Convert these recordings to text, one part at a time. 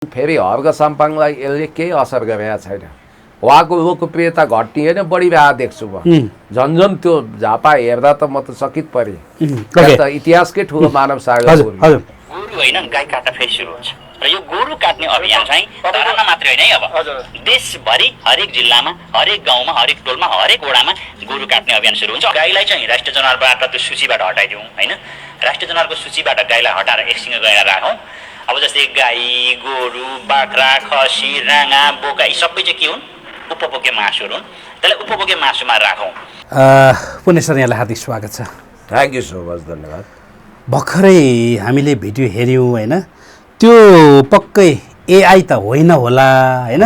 फेरि हर्क साम्पाङलाई यसले केही असर गरेका छैन। उहाँको लोकप्रियता घट्ने होइन बढी भए देख्छु म। झन्झन त्यो झापा हेर्दा त म त चकित परेँ। त इतिहासकै ठुलो मानव सागर गोरु होइन गाई काट्न फेरि सुरु हुन्छ र यो गोरु काट्ने अभियान चाहिँ धरानमा मात्रै होइन है, अब देशभरि हरेक जिल्लामा, हरेक गाउँमा, हरेक टोलमा, हरेक वडामा गोरु काट्ने अभियान सुरु हुन्छ। गाईलाई चाहिँ राष्ट्रिय जनावरबाट त्यो सूचीबाट हटाइदिउँ होइन, राष्ट्रिय जनावरको सूचीबाट गाईलाई हटाएर एकसँग गएर राखौँ। अब जस्तै गाई, गोरु, बाख्रा, खसी, राँगा, बोका यी सबै चाहिँ के हुन्, उपभोग्य मासुहरू हुन्। त्यसलाई उपभोग्य मासुमा राखौँ। पुण्य सर, यहाँलाई हार्दिक स्वागत छ। थ्याङ्क यू सो मच, धन्यवाद। भर्खरै हामीले भिडियो हेऱ्यौँ होइन, त्यो पक्कै एआई त होइन होला होइन,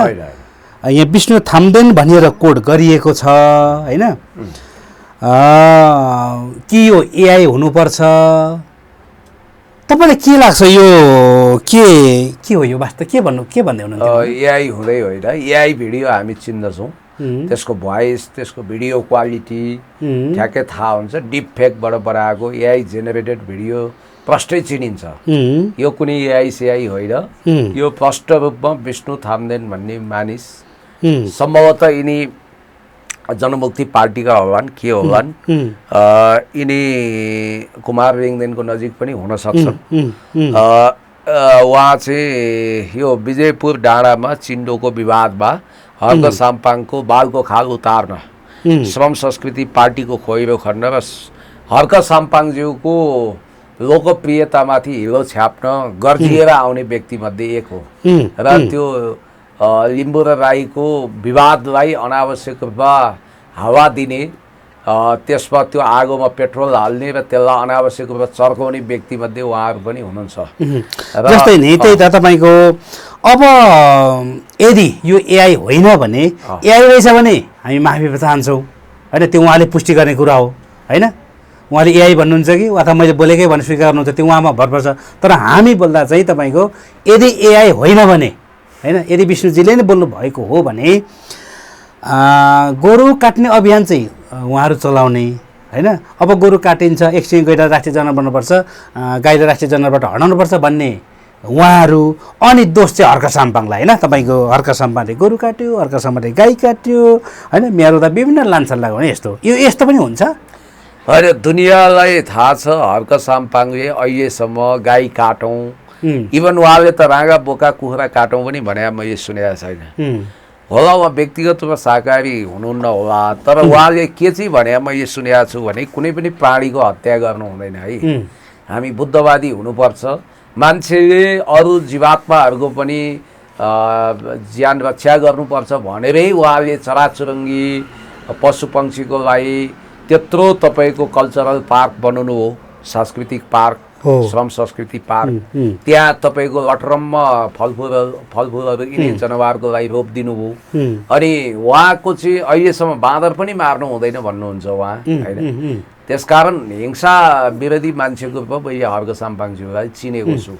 यहाँ विष्णु थाम्देन भनिएर कोड गरिएको छ होइन, कि यो एआई हुनुपर्छ? तपाईँलाई के लाग्छ यो के हो यो वास्तव? के भन्दै हुनुहुन्छ? एआई हुँदै होइन, एआई भिडियो हामी चिन्दछौँ, त्यसको भोइस, त्यसको भिडियो क्वालिटी ठ्याक्कै थाहा हुन्छ। डिप फेकबाट बनाएको एआई जेनेरेटेड भिडियो प्रष्टै चिनिन्छ। यो कुनै एआई सेआई होइन, यो प्रष्ट रूपमा विष्णु थाम्देन भन्ने मानिस, सम्भवतः यिनी जनमुक्ति पार्टीका होलान्, के होलान्, यिनी कुमार रेङदेनको नजिक पनि हुन सक्छन्। उहाँ चाहिँ यो विजयपुर डाँडामा चिन्डोको विवादमा हर्क साम्पाङको बालको खाल उतार्न श्रम संस्कृति पार्टीको खोइरो खन्न र हर्क साम्पाङज्यूको लोकप्रियतामाथि हिलो छ्याप्न गर्जिएर आउने व्यक्तिमध्ये एक हो। र त्यो लिम्बू र राईको विवादलाई अनावश्यक रूपमा हावा दिने, त्यसमा त्यो आगोमा पेट्रोल हाल्ने र त्यसलाई अनावश्यक रूपमा चर्काउने व्यक्तिमध्ये उहाँहरू पनि हुनुहुन्छ। जस्तै नि त्यही त तपाईँको अब यदि यो एआई होइन भने, एआई रहेछ भने हामी माफी चाहन्छौँ होइन, त्यो उहाँले पुष्टि गर्ने कुरा हो होइन। उहाँले एआई भन्नुहुन्छ कि अथवा मैले बोलेकै भन्ने स्वीकार गर्नुहुन्छ, त्यो उहाँमा भर पर्छ। तर हामी बोल्दा चाहिँ तपाईँको यदि एआई होइन भने होइन, यदि विष्णुजीले नै बोल्नु भएको हो भने गोरु काट्ने अभियान चाहिँ उहाँहरू चलाउने होइन। अब गोरु काटिन्छ, एकछिन गएर राष्ट्रिय जनावर बनाउनुपर्छ, गाईलाई राष्ट्रिय जनावरबाट हटाउनुपर्छ भन्ने उहाँहरू, अनि दोष चाहिँ हर्क साम्पाङलाई होइन। तपाईँको हर्क साम्पाङले गोरु काट्यो, हर्क साम्पाङले गाई काट्यो होइन, मेरो त विभिन्न लान्छन् लगाउने यस्तो यस्तो पनि हुन्छ होइन। दुनियाँलाई थाहा छ हर्क साम्पाङले अहिलेसम्म गाई काटौँ, इभन उहाँले त राँगा बोका कुखुरा काटौँ पनि भने मैले सुनेको छैन। होला उहाँ व्यक्तिगत रूपमा शाकाहारी हुनुहुन्न होला, तर उहाँले के चाहिँ भने मैले सुनेको छु भने कुनै पनि प्राणीको हत्या गर्नु हुँदैन है। हामी बुद्धवादी हुनुपर्छ, मान्छेले अरू जीवात्माहरूको पनि ज्यान रक्षा गर्नुपर्छ भनेरै उहाँले चराचुरुङ्गी पशु पक्षीको लागि त्यत्रो तपाईँको कल्चरल पार्क बनाउनु हो, सांस्कृतिक पार्क, श्रम संस्कृति पार्क। त्यहाँ तपाईँको लटरम्म फलफुलहरू यिनी जनावरको लागि रोपिदिनु भयो। अनि उहाँको चाहिँ अहिलेसम्म बाँदर पनि मार्नु हुँदैन भन्नुहुन्छ उहाँ होइन। त्यसकारण हिंसा विरोधी मान्छेको रूपमा मैले हर्क साम्पाङज्यूलाई चिनेको छु।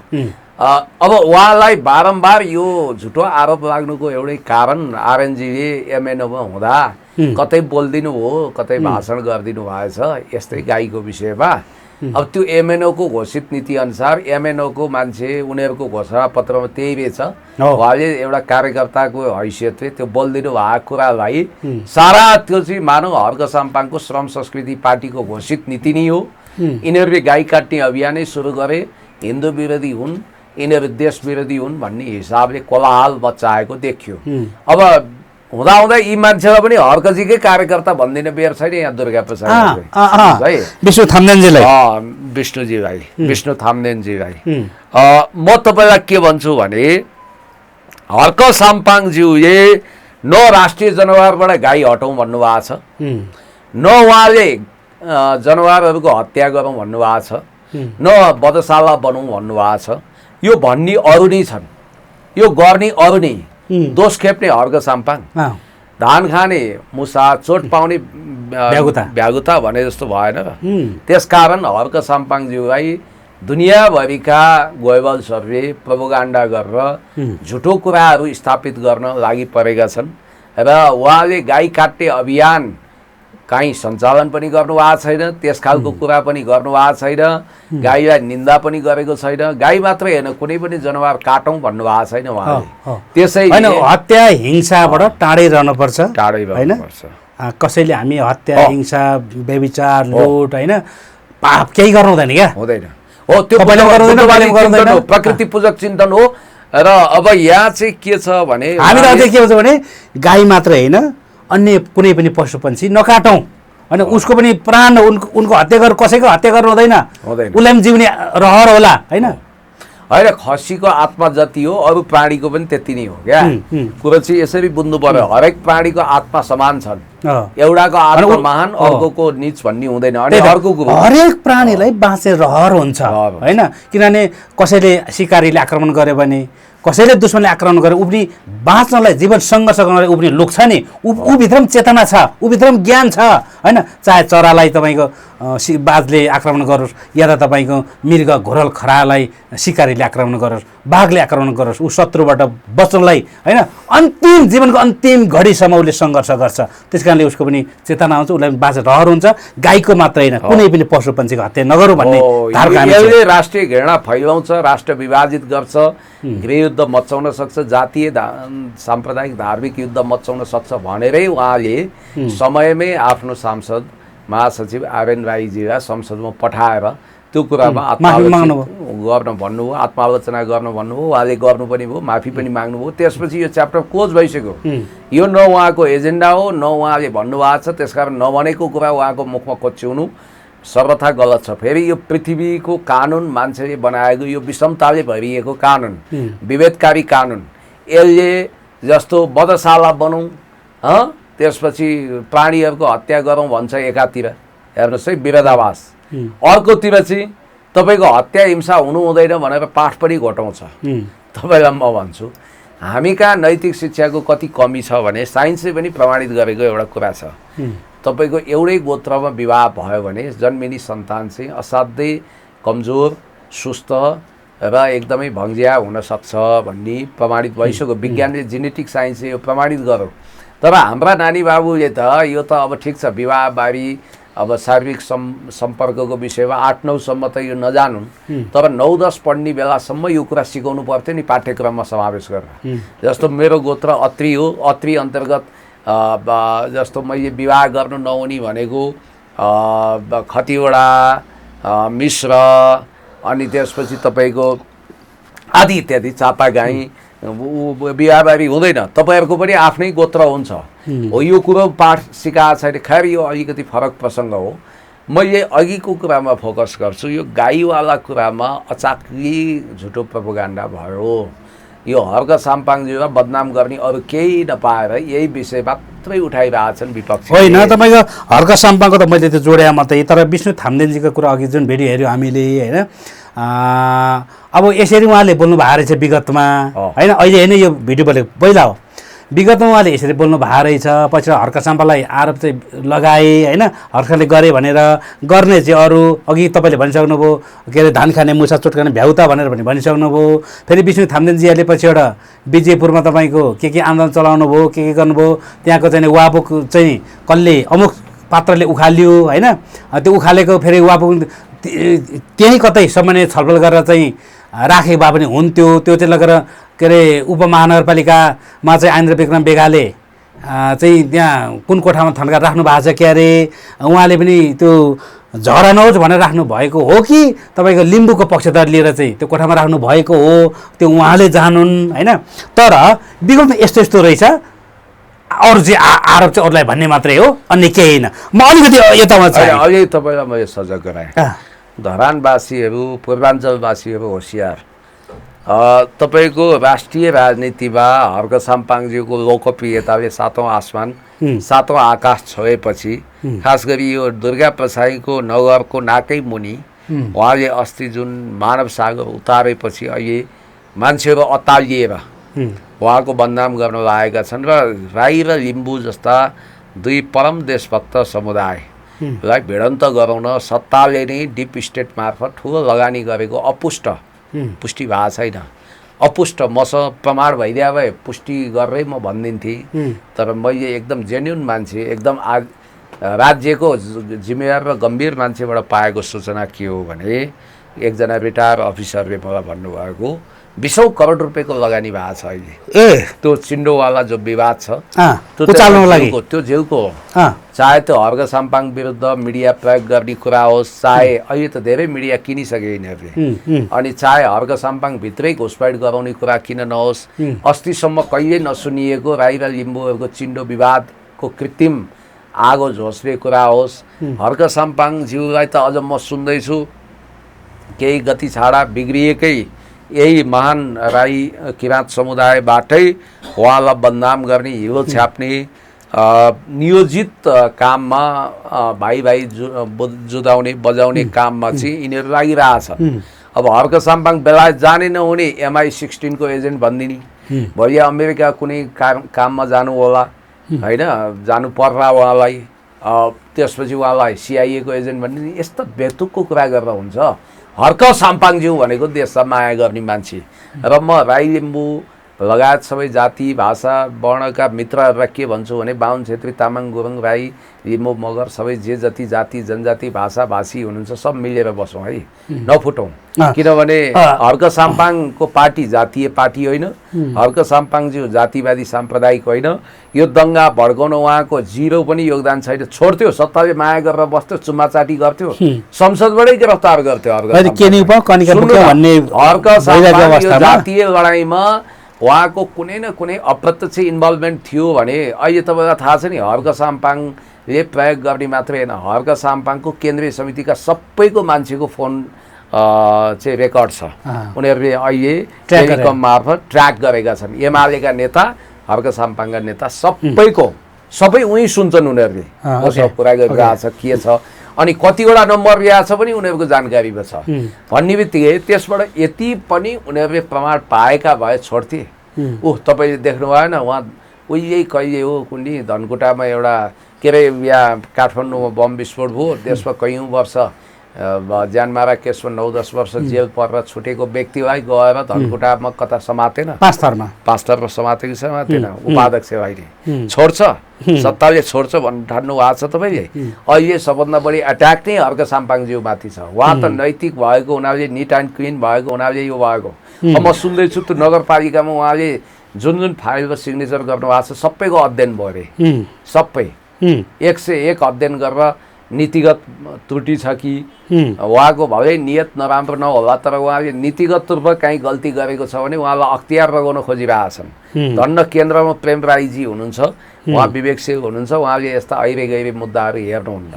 अब उहाँलाई बारम्बार यो झुटो आरोप लाग्नुको एउटै कारण आरएनजीले एमएनओमा हुँदा कतै बोलिदिनु हो, कतै भाषण गरिदिनु भएछ यस्तै गाईको विषयमा। अब त्यो एमएनओको घोषित नीति अनुसार एमएनओको मान्छे उनीहरूको घोषणा पत्रमा त्यही रहेछ। उहाँले एउटा कार्यकर्ताको हैसियतले त्यो बोलिदिनु भएको कुरालाई सारा त्यो चाहिँ मानव हर्क साम्पाङको श्रम संस्कृति पार्टीको घोषित नीति नै हो। यिनीहरूले गाई काट्ने अभियानै सुरु गरे, हिन्दू विरोधी हुन्, यिनीहरू देश विरोधी हुन् भन्ने हिसाबले कोलाहल मचाएको देखियो। अब हुँदाहुँदै यी मान्छेलाई पनि हर्कजीकै कार्यकर्ता भन्दिने बेर छैन यहाँ दुर्गा प्रसाद है, विष्णु थाम्देनजीलाई, विष्णुजीलाई, विष्णु थाम्देनजीलाई। म तपाईँलाई के भन्छु भने हर्क साम्पाङज्यूले न राष्ट्रिय जनावरबाट गाई हटाउँ भन्नुभएको छ, न उहाँले जनावरहरूको हत्या गरौँ भन्नुभएको छ, न बधशाला बनाउँ भन्नुभएको छ। यो भन्ने अरू नै छन्, यो गर्ने अरू नै, दोष खेप्ने हर्क साम्पाङ, धान खाने मुसा, चोट पाउने भ्यागुता भने जस्तो भएन र। त्यसकारण हर्क साम्पाङज्यूलाई दुनियाँभरिका ग्लोबल्सहरूले प्रोपोगन्डा गरेर झुटो कुराहरू स्थापित गर्न लागि परेका छन् र उहाँले गाई काट्ने अभियान काहीँ सञ्चालन पनि गर्नुभएको छैन, त्यस खालको कुरा पनि गर्नुभएको छैन, गाईलाई निन्दा पनि गरेको छैन। गाई मात्रै होइन, कुनै पनि जनावर काटौँ भन्नुभएको छैन उहाँले। त्यसै होइन, हत्या हिंसाबाट टाढै रहनुपर्छ, टाढै होइन? रहनुपर्छ। कसैले हामी हत्या हिंसा व्यभिचार लुट होइन पाप केही गर्नु हुँदैन क्या, हुँदैन। हो, त्यो प्रकृति पूजक चिन्तन हो। र अब यहाँ चाहिँ के छ भने हामी त अझै के भन्छ भने गाई मात्र होइन, अन्य कुनै पनि पशु पन्छी नकाटौँ, होइन? उसको पनि प्राण, उनको हत्या गर्नु, कसैको हत्या गर्नु हुँदैन, उसलाई पनि जिउने रहर होला, होइन? होइन, खसीको आत्मा जति हो अरू प्राणीको पनि त्यति नै हो क्या। कुरो चाहिँ यसरी बुझ्नु पर्यो, हरेक प्राणीको आत्मा समान छन्, एउटाको आत्मा महान अर्कोको नीच भन्ने हुँदैन। अनि अर्को हरेक प्राणीलाई बाँचे रहर हुन्छ, होइन? किनभने कसैले शिकारीले आक्रमण गर्यो भने, कसैले दुश्मनले आक्रमण गर्यो, ऊ पनि बाँच्नलाई, जीवन सङ्घर्ष गर्नलाई ऊ पनि लुक्छ नि, ऊभित्र पनि चेतना छ, ऊभित्र पनि ज्ञान छ, होइन? चाहे चरालाई तपाईँको बाजले आक्रमण गरोस् या त तपाईँको मृग घोरल खरालाई शिकारीले आक्रमण गरोस्, बाघले आक्रमण गरोस्, ऊ शत्रुबाट बच्नलाई, होइन, अन्तिम जीवनको अन्तिम घडीसम्म उसले सङ्घर्ष गर्छ। त्यस कारणले उसको पनि चेतना आउँछ, उसलाई पनि बाँचे रहर हुन्छ। गाईको मात्र होइन, कुनै पनि पशु पन्छीको हत्या नगरौँ भन्ने यसले राष्ट्रिय घृणा फैलाउँछ, राष्ट्र विभाजित गर्छ, गृहयुद्ध मचाउन सक्छ, जातीय साम्प्रदायिक धार्मिक युद्ध मचाउन सक्छ भनेरै उहाँले समयमै आफ्नो सांसद महासचिव आरएन राईजीलाई संसदमा पठाएर त्यो कुरामा आत्मालोचना गर्न भन्नुभयो, आत्मालोचना गर्न भन्नुभयो। उहाँले गर्नु पनि भयो, माफी पनि माग्नुभयो। त्यसपछि यो च्याप्टर क्लोज भइसक्यो। यो न उहाँको एजेन्डा हो, न उहाँले भन्नुभएको छ। त्यसकारण नभनेको कुरा उहाँको मुखमा कोच्याउनु सर्वथा गलत छ। फेरि यो पृथ्वीको कानुन मान्छेले बनाएको यो विषमताले भरिएको कानुन, विभेदकारी कानुन, यसले जस्तो वधशाला बनाउँ, त्यसपछि प्राणीहरूको हत्या गरौँ भन्छ एकातिर, हेर्नुहोस् है विरोधाभास। अर्कोतिर चाहिँ तपाईँको हत्या हिंसा हुनु हुँदैन भनेर पाठ पनि घटाउँछ। तपाईँलाई म भन्छु, हामी कहाँ नैतिक शिक्षाको कति कमी छ भने साइन्सले पनि प्रमाणित गरेको एउटा कुरा छ। तपाईँको एउटै गोत्रमा विवाह भयो भने जन्मिने सन्तान चाहिँ असाध्यै कमजोर, सुस्त र एकदमै भङ्जिया हुनसक्छ भन्ने प्रमाणित भइसक्यो। विज्ञानले, जेनेटिक साइन्सले यो प्रमाणित गर्यो। तर हाम्रा नानी बाबुले त यो त अब ठिक छ, विवाहबारी अब शारीरिक सम्पर्कको विषयमा 8-9सम्म त यो नजानुन्, तर 9-10 पढ्ने बेलासम्म यो कुरा सिकाउनु पर्थ्यो नि पाठ्यक्रममा समावेश गरेर। जस्तो मेरो गोत्र अत्री हो, अत्री अन्तर्गत जस्तो मैले विवाह गर्नु नहुने भनेको खतिवडा, मिश्र, अनि त्यसपछि तपाईँको आदि इत्यादि, चापागाई, बिहाबारी हुँदैन। तपाईँहरूको पनि आफ्नै गोत्र हुन्छ हो। यो कुरो पाठ सिकाएको छैन। खैर यो अलिकति फरक प्रसङ्ग हो। मैले अघिको कुरामा फोकस गर्छु। यो गाईवाला कुरामा अचाक्ली झुटो प्रोपोगन्डा भयो। यो हर्क साम्पाङजीलाई बदनाम गर्ने अरू केही नपाएर यही विषय मात्रै उठाइरहेछन् विपक्ष। होइन, तपाईँको हर्क साम्पाङको त मैले त्यो जोड्या मात्रै, तर विष्णु थाम्देनजीको कुरा अघि जुन भिडियो हेऱ्यो हामीले, होइन, अब यसरी उहाँले बोल्नु भएको रहेछ विगतमा, होइन, अहिले होइन, यो भिडियो बोलेको पहिला हो। विगतमा उहाँले यसरी बोल्नु भएको रहेछ, पछि हर्क साम्पालाई आरोप चाहिँ लगाए, होइन, हर्कले गरे भनेर, गर्ने चाहिँ अरू, अघि तपाईँले भनिसक्नुभयो, के अरे धान खाने मुसा चोट खाने भ्याउता भनेर पनि भनिसक्नुभयो। फेरि विष्णु थाम्देनजीहरूले पछि एउटा विजयपुरमा तपाईँको के आन्दोलन चलाउनु भयो, के गर्नुभयो, त्यहाँको चाहिँ वापुक चाहिँ कसले अमुक पात्रले उखाल्यो, होइन, त्यो उखालेको फेरि वापुक त्यहीँ कतै सामान्य छलफल गरेर चाहिँ राखेको भए पनि हुन्थ्यो। त्यो चाहिँ लगेर के अरे उपमहानगरपालिकामा चाहिँ आइन्द्र विक्रम बेगाले चाहिँ त्यहाँ कुन कोठामा थन्काएर राख्नु भएको छ, के अरे उहाँले पनि त्यो झगडा नहोस् भनेर राख्नु भएको हो कि तपाईँको लिम्बूको पक्षधर लिएर चाहिँ त्यो कोठामा राख्नु भएको हो, त्यो उहाँले जानुन्, होइन। तर विगतमा यस्तो यस्तो रहेछ, अरू चाहिँ आरोप चाहिँ अरूलाई भन्ने मात्रै हो, अन्य केही होइन। म अलिकति यतामा चाहिँ अहिले तपाईँलाई मैले सजग गराएँ। धरानवासीहरू, पूर्वाञ्चलवासीहरू होसियार। तपाईँको राष्ट्रिय राजनीतिमा हर्क साम्पाङज्यूको लोकप्रियताले सातौँ आसमान, सातौँ आकाश छोएपछि, खास गरी यो दुर्गा प्रसाईको नगरको नाकै मुनि उहाँले अस्ति जुन मानव सागर उतारेपछि अहिले मान्छेहरू अत्तालिएर उहाँको बदनाम गर्न लागेका छन्। र राई र लिम्बू जस्ता दुई परम देशभक्त समुदायलाई भिडन्त गराउन सत्ताले नै डिप स्टेट मार्फत ठुलो लगानी गरेको पुष्टि भएको छैन। अपुष्ट मसँग प्रमाण भइदिया भए पुष्टि गरेरै म भनिदिन्थेँ। तर मैले एकदम जेन्युन मान्छे, एकदम राज्यको जिम्मेवार र गम्भीर मान्छेबाट पाएको सूचना के हो भने एकजना रिटायर अफिसरले मलाई भन्नुभएको 20 करोड रुपियाँको लगानी भएको छ अहिले। त्यो चिन्डोवाला जो विवाद छ त्यो जेलको हो। चाहे त्यो हर्क साम्पाङ विरुद्ध मिडिया प्रयोग गर्ने कुरा होस्, चाहे अहिले त धेरै मिडिया किनिसके यिनीहरूले, अनि चाहे हर्क साम्पाङ भित्रै घुसपैठ गराउने कुरा किन नहोस्, अस्तिसम्म कहिल्यै नसुनिएको राई र लिम्बूहरूको चिन्डो विवादको कृत्रिम आगो झोस्रे कुरा होस्, हर्क साम्पाङ ज्यूलाई त अझ म सुन्दैछु केही गति छाडा बिग्रिएकै यही महान राई किराँत समुदायबाटै उहाँलाई बदनाम गर्ने, हिलो छ्याप्ने, नियोजित काममा भाइ जुदाउने बजाउने काममा चाहिँ यिनीहरू लागिरहेछन्। अब हर्क साम्पाङ बेलायत जाने नहुने MI16 को एजेन्ट भनिदिने, भोलि अमेरिका कुनै काममा जानु होला होइन, जानु पर्ला उहाँलाई, त्यसपछि उहाँलाई CIA को एजेन्ट भनिदिने, यस्ता बेतुकको कुरा गरेर हुन्छ। हर्क साम्पाङज्यू भनेको देशलाई माया गर्ने मान्छे र म राई लिम्बू लगायत सबै जाति भाषा वर्णका मित्रहरूलाई के भन्छु भने बाहुन छेत्री तामाङ गुरुङ राई लिम्बू मगर सबै जे जति जाति जनजाति भाषा भाषी हुनुहुन्छ सब मिलेर बसौँ है, नफुटौँ। किनभने हर्क साम्पाङको पार्टी जातीय पार्टी होइन, हर्क साम्पाङज्यू जातिवादी साम्प्रदायिक होइन। यो दङ्गा भड्काउन उहाँको जिरो पनि योगदान छैन। छोड्थ्यो, सत्ताले माया गरेर बस्थ्यो, चुम्माचाटी गर्थ्यो, संसदबाटै गिरफ्तार गर्थ्यो। हर्क साम्पाङ जातीय लडाइँमा उहाँको कुनै न कुनै अप्रत्यक्ष इन्भल्भमेन्ट थियो भने अहिले तपाईँलाई थाहा छ नि, हर्क साम्पाङले प्रयोग गर्ने मात्रै होइन, हर्क साम्पाङको केन्द्रीय समितिका सबैको मान्छेको फोन चाहिँ रेकर्ड छ, उनीहरूले अहिले टेलिकम मार्फत ट्र्याक गरेका छन्। एमालेका नेता, हर्क साम्पाङका नेता सबै उहीँ सुन्छन्, उनीहरूले कसो कुरा गरिरहेछ के छ अनि कतिवटा नम्बर ल्याएको छ पनि उनीहरूको जानकारीमा छ भन्ने बित्तिकै त्यसबाट यति पनि उनीहरूले प्रमाण पाएका भए छोड्थे। तपाईँले देख्नु भएन, उहाँ उहिले कहिले हो कुनै धनकुटामा एउटा के अरे यहाँ काठमाडौँमा बम विस्फोट भयो, त्यसमा कैयौँ वर्ष ज्यानमारा केसमा 9-10 वर्ष जेल परेर छुटेको व्यक्तिलाई गएर धनकुटामा कता समातेन, पास्टरमा समातेको समातेन, उपाध्यक्ष भाइले छोड्छ, सत्ताले छोड्छ भन्नु ठान्नु भएको छ तपाईँले। अहिले सबभन्दा बढी एट्याक नै हर्क साम्पाङज्यू माथि छ। उहाँ त नैतिक भएको हुनाले, निट एन्ड क्लिन भएको हुनाले यो भएको। अब म सुन्दैछु त्यो नगरपालिकामा उहाँले जुन फाइल र सिग्नेचर गर्नुभएको छ सबैको अध्ययन भयो अरे, सबै 101 अध्ययन गरेर नीतिगत त्रुटि छ कि उहाँको भलै नियत नराम्रो नहोला, तर उहाँले नीतिगत रूपमा काहीँ गल्ती गरेको छ भने उहाँलाई अख्तियार लगाउन खोजिरहेछन्। धन्न केन्द्रमा प्रेम राईजी हुनुहुन्छ, उहाँ विवेकशील हुनुहुन्छ, उहाँले यस्ता ऐरे गैरे मुद्दाहरू हेर्नुहुन्न।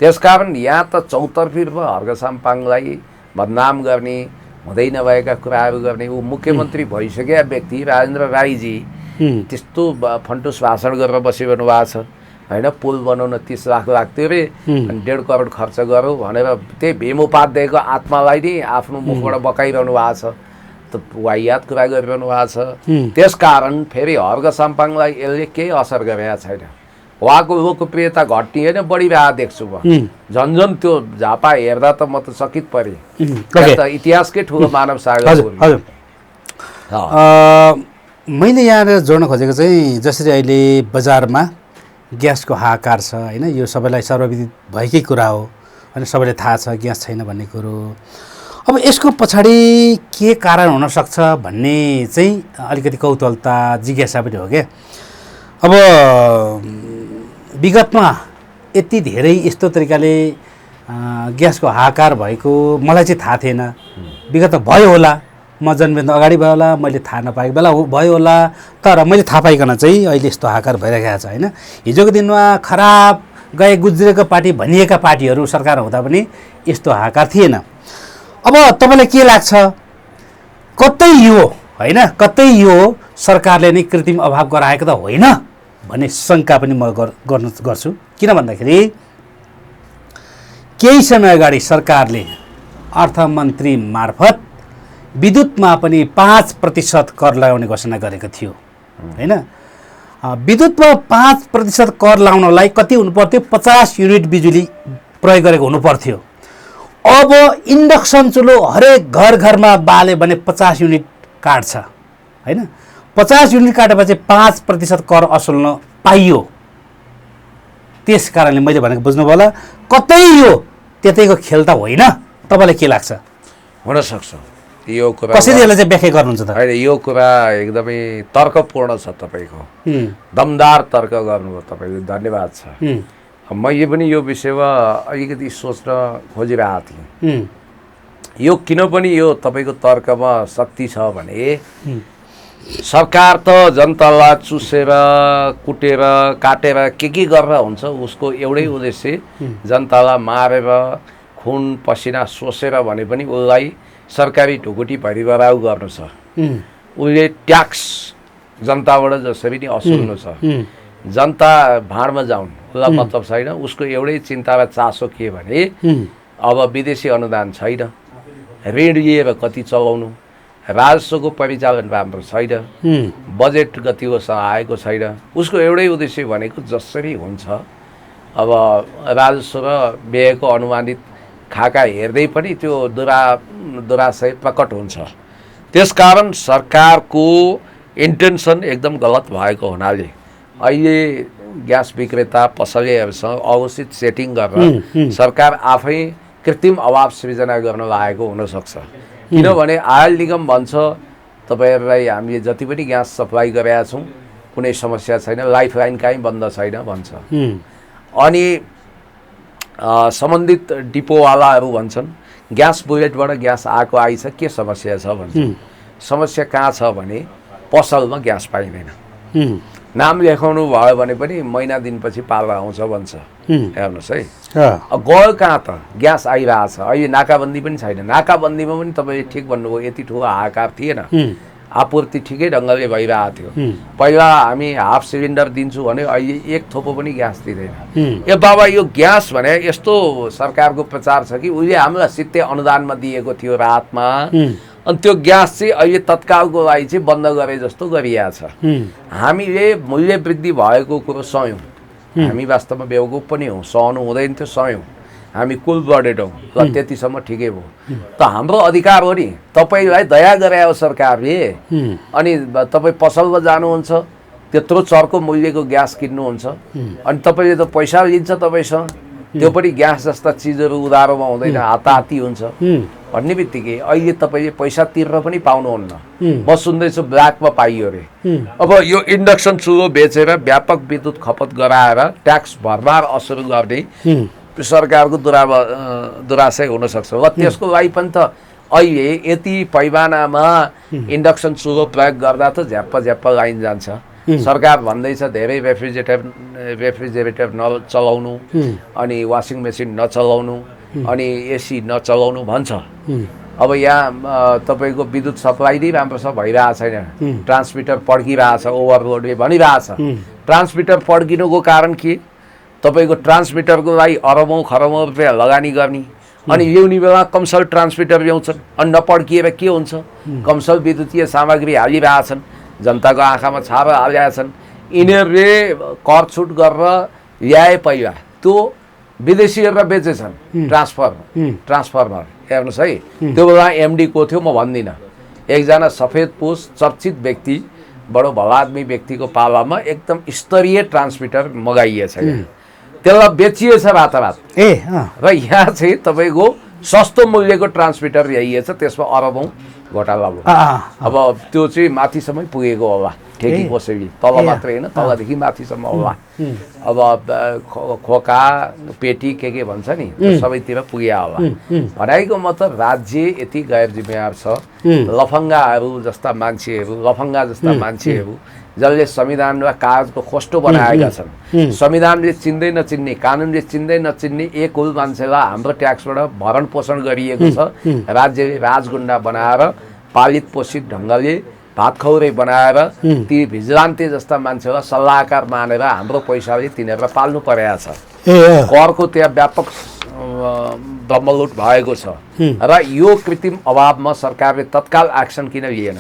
त्यसकारण यहाँ त चौतर्फी रूपमा हर्क साम्पाङलाई बदनाम गर्ने, हुँदै नभएका कुराहरू गर्ने। ऊ मुख्यमन्त्री भइसकेका व्यक्ति राजेन्द्र राईजी त्यस्तो फन्टुस भाषण गरेर बसिरहनु भएको छ होइन। पुल बनाउन 30 लाख लाग्थ्यो अरे, अनि 1.5 करोड खर्च गरौँ भनेर त्यही भीम उपाध्यायको आत्मालाई नै आफ्नो मुखबाट बकाइरहनु भएको छ, त वाहियात कुरा गरिरहनु भएको छ। त्यसकारण फेरि हर्क साम्पाङलाई यसले केही असर गरेका छैन। उहाँको लोकप्रियता घट्ने होइन बढिरहेको देख्छु म। झन्झन त्यो झापा हेर्दा त म त चकित परेँ, इतिहासकै ठुलो मानव सागर। मैले यहाँ जोड्न खोजेको चाहिँ जसरी अहिले बजारमा ग्यासको हाहाकार छ होइन, यो सबैलाई सर्वविदित भएकै कुरा हो होइन, सबैलाई थाहा छ ग्यास छैन भन्ने कुरो। अब यसको पछाडि के कारण हुनसक्छ भन्ने चाहिँ अलिकति कौतूहलता जिज्ञासा पनि हो क्या। अब विगतमा यति धेरै यस्तो तरिकाले ग्यासको हाहाकार भएको मलाई चाहिँ थाहा थिएन। विगतमा भयो होला, म जन्मिँदा अगाडि भयो होला, मैले थाहा नपाएको बेला भयो होला, तर मैले थाहा पाइकन चाहिँ अहिले यस्तो हाहाकार भइरहेको छ होइन। हिजोको दिनमा खराब गए गुज्रेको पार्टी भनिएका पार्टीहरू सरकार हुँदा पनि यस्तो हाहाकार थिएन। अब तपाईँलाई के लाग्छ, कतै यो होइन, कतै यो सरकारले नै कृत्रिम अभाव गराएको त होइन भन्ने शङ्का पनि म गर्छु। किन भन्दाखेरि केही समय अगाडि सरकारले अर्थमन्त्री मार्फत विद्युतमा पनि 5% कर लगाउने घोषणा गरेको थियो होइन। विद्युतमा 5% कर लगाउनलाई कति हुनुपर्थ्यो, 50 युनिट बिजुली प्रयोग गरेको हुनुपर्थ्यो। अब इन्डक्सन चुलो हरेक घरमा बाले भने 50 युनिट काट्छ होइन। 50 युनिट काटेपछि 5% कर असुल्न पाइयो त्यस कारणले मैले भनेको बुझ्नुभयो होला कतै यो त्यतैको खेल त होइन तपाईँलाई के लाग्छ हुनसक्छ यो कुरा कसरी यसलाई चाहिँ व्याख्या गर्नुहुन्छ त होइन यो कुरा एकदमै तर्कपूर्ण छ तपाईँको दमदार तर्क गर्नुभयो तपाईँको धन्यवाद छ मैले पनि यो विषयमा अलिकति सोच्न खोजिरहेको थिएँ यो किन पनि यो तपाईँको तर्कमा शक्ति छ भने सरकार त जनतालाई चुसेर कुटेर काटेर के गरेर हुन्छ उसको एउटै उद्देश्य जनतालाई मारेर खुन पसिना सोसेर भने पनि उसलाई सरकारी ढुकुटी भरिभराउ गर्नु छ उसले ट्याक्स जनताबाट जसरी नि असुल्नु छ जनता भाँडमा जाउन् उसलाई मतलब छैन उसको एउटै चिन्ता र चासो के भने अब विदेशी अनुदान छैन ऋण लिएर कति चलाउनु राजस्वको परिचालन राम्रो छैन बजेट गतिकोसँग आएको छैन उसको एउटै उद्देश्य भनेको जसरी हुन्छ अब राजस्व र व्ययको अनुमानित खाका हेर्दै पनि त्यो दुराशय प्रकट हुन्छ त्यसकारण सरकारको इन्टेन्सन एकदम गलत भएको हुनाले अहिले ग्यास विक्रेता पसलेहरूसँग अवस्थित सेटिङ गरेर सरकार आफै कृत्रिम अभाव सृजना गर्न लागेको हुनसक्छ किनभने आयल निगम भन्छ तपाईँहरूलाई हामीले जति पनि ग्यास सप्लाई गरेका छौँ कुनै समस्या छैन लाइफ लाइन कहीँ बन्द छैन भन्छ अनि सम्बन्धित डिपोवालाहरू भन्छन् ग्यास बुलेटबाट ग्यास आएको आइछ के समस्या छ भन्छ समस्या कहाँ छ भने पसलमा ग्यास पाइँदैन नाम लेखाउनु भयो भने पनि महिना दिनपछि पाल्दा आउँछ भन्छ हेर्नुहोस् है गयो कहाँ त ग्यास आइरहेछ अहिले नाकाबन्दी पनि छैन नाकाबन्दीमा पनि तपाईँले ठिक भन्नुभयो यति ठुलो हाहाकार थिएन आपूर्ति ठिकै ढङ्गले भइरहेको थियो पहिला हामी हाफ सिलिन्डर दिन्छु भने अहिले एक थोपो पनि ग्यास दिँदैन ए बाबा यो ग्यास भने यस्तो सरकारको प्रचार छ कि उसले हामीलाई सित्तै अनुदानमा दिएको थियो रातमा अनि त्यो ग्यास चाहिँ अहिले तत्कालको लागि चाहिँ बन्द गरे जस्तो गरिएको छ हामीले मूल्य वृद्धि भएको कुरो सहयौँ हामी वास्तवमा बेवकुफ पनि हौँ सहनु हुँदैन थियो सहयौँ हामी कुल बढेड हौँ ल त्यतिसम्म ठिकै भयो त हाम्रो अधिकार हो नि तपाईँलाई दया गरायो सरकारले अनि तपाईँ पसलमा जानुहुन्छ त्यत्रो चर्को मूल्यको ग्यास किन्नुहुन्छ अनि तपाईँले त पैसा लिन्छ तपाईँसँग त्यो पनि ग्यास जस्ता चिजहरू उधारोमा हुँदैन हाताहाती हुन्छ भन्ने बित्तिकै अहिले तपाईँले पैसा तिरेर पनि पाउनुहुन्न म सुन्दैछु ब्ल्याकमा पाइयो अरे अब यो इन्डक्सन चुलो बेचेर व्यापक विद्युत खपत गराएर ट्याक्स भरमार असुल गर्ने सरकारको दुराशय हुनसक्छ र त्यसको लागि पनि त अहिले यति पैमानामा इन्डक्सन चुलो प्रयोग गर्दा त झ्याप्प लाइन जान्छ सरकार भन्दैछ धेरै रेफ्रिजरेटर नचलाउनु अनि वासिङ मेसिन नचलाउनु अनि एसी नचलाउनु भन्छ अब यहाँ तपाईँको विद्युत सप्लाई नै राम्रोसँग भइरहेको छैन ट्रान्समिटर पड्किरहेछ ओभरलोडले भनिरहेछ ट्रान्समिटर पड्किनुको कारण के तपाईँको ट्रान्समिटरको लागि अरबौँ खरबौँ रुपियाँ लगानी गर्ने अनि ल्याउने बेला कमसल ट्रान्समिटर ल्याउँछन् अनि नपड्किएर के हुन्छ कमसल विद्युतीय सामग्री हालिरहेछन् जनताको आँखामा छाप हालेका छन् यिनीहरूले कर छुट गरेर ल्याए पहिला त्यो विदेशीहरूलाई बेचेछन् ट्रान्सफर्मर हेर्नुहोस् है त्यो बेला एमडी को थियो म भन्दिनँ एकजना सफेदपोस चर्चित व्यक्ति बडो भलादमी व्यक्तिको पालामा एकदम स्तरीय ट्रान्समिटर मगाइएछ त्यसलाई बेचिएछ रातारात र यहाँ चाहिँ तपाईँको सस्तो मूल्यको ट्रान्समिटर ल्याइएछ त्यसमा अरबौँ घोटाला भयो अब त्यो चाहिँ माथिसम्मै पुगेको होला ठेकी कोसेली तल मात्रै होइन तलदेखि माथिसम्म होला अब खोका पेटी के भन्छ नि सबैतिर पुग्या होला भनाइको मतलब राज्य यति गैर जिम्मेवार छ लफङ्गाहरू जस्ता मान्छेहरू जसले संविधान र कागजको खोस्टो बनाएका छन् संविधानले चिन्दै नचिन्ने कानुनले चिन्दै नचिन्ने एक हुल मान्छेलाई हाम्रो ट्याक्सबाट भरण पोषण गरिएको छ राज्यले राजगुण्डा बनाएर पालित पोषित ढङ्गले भात खौरे बनाएर ती भिजिलान्ते जस्ता मान्छेलाई सल्लाहकार मानेर हाम्रो पैसाले तिनीहरूलाई पाल्नु परेको छ करको त्यहाँ व्यापक ब्रह्मलुट भएको छ र यो कृत्रिम अभावमा सरकारले तत्काल एक्सन किन लिएन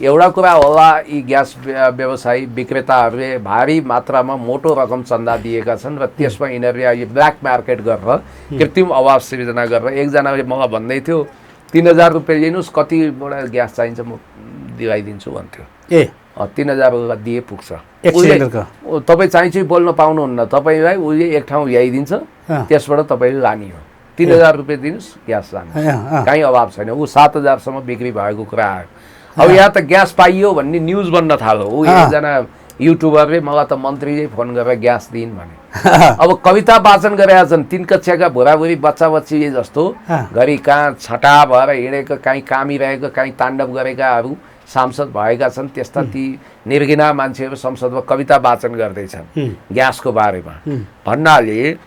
एउटा कुरा होला यी ग्यास व्यवसायी विक्रेताहरूले भारी मात्रामा मोटो रकम चन्दा दिएका छन् र त्यसमा यिनीहरूले अहिले ब्ल्याक मार्केट गरेर कृत्रिम अभाव सृजना गरेर एकजनाले मलाई भन्दै थियो 3000 रुपियाँ लिनुहोस् कतिवटा ग्यास चाहिन्छ म दिलाइदिन्छु भन्थ्यो 3000 दिए पुग्छ तपाईँ चाहिँ बोल्न पाउनुहुन्न, तपाईँलाई उसले एक ठाउँ ल्याइदिन्छ, त्यसबाट तपाईँले लाने हो। 3000 रुपियाँ दिनुहोस्, ग्यास लानुहोस्, कहीँ अभाव छैन। ऊ 7000सम्म बिक्री भएको कुरा आयो। अब यहाँ त ग्यास पाइयो भन्ने न्युज बन्न थाल्यो। ऊ एकजना युट्युबरले मलाई त मन्त्रीले फोन गरेर ग्यास दिइन् भने। अब कविता वाचन गरेका छन्, 3 कक्षाका बुढाबुढी बच्चा बच्चीले जस्तो घरि कहाँ छटा भएर हिँडेको, कहीँ कामिरहेको, कहीँ ताण्डव गरेकाहरू सांसद भएका छन्। त्यस्ता ती निर्घिना मान्छेहरू संसदमा कविता वाचन गर्दैछन् ग्यासको बारेमा। भन्नाले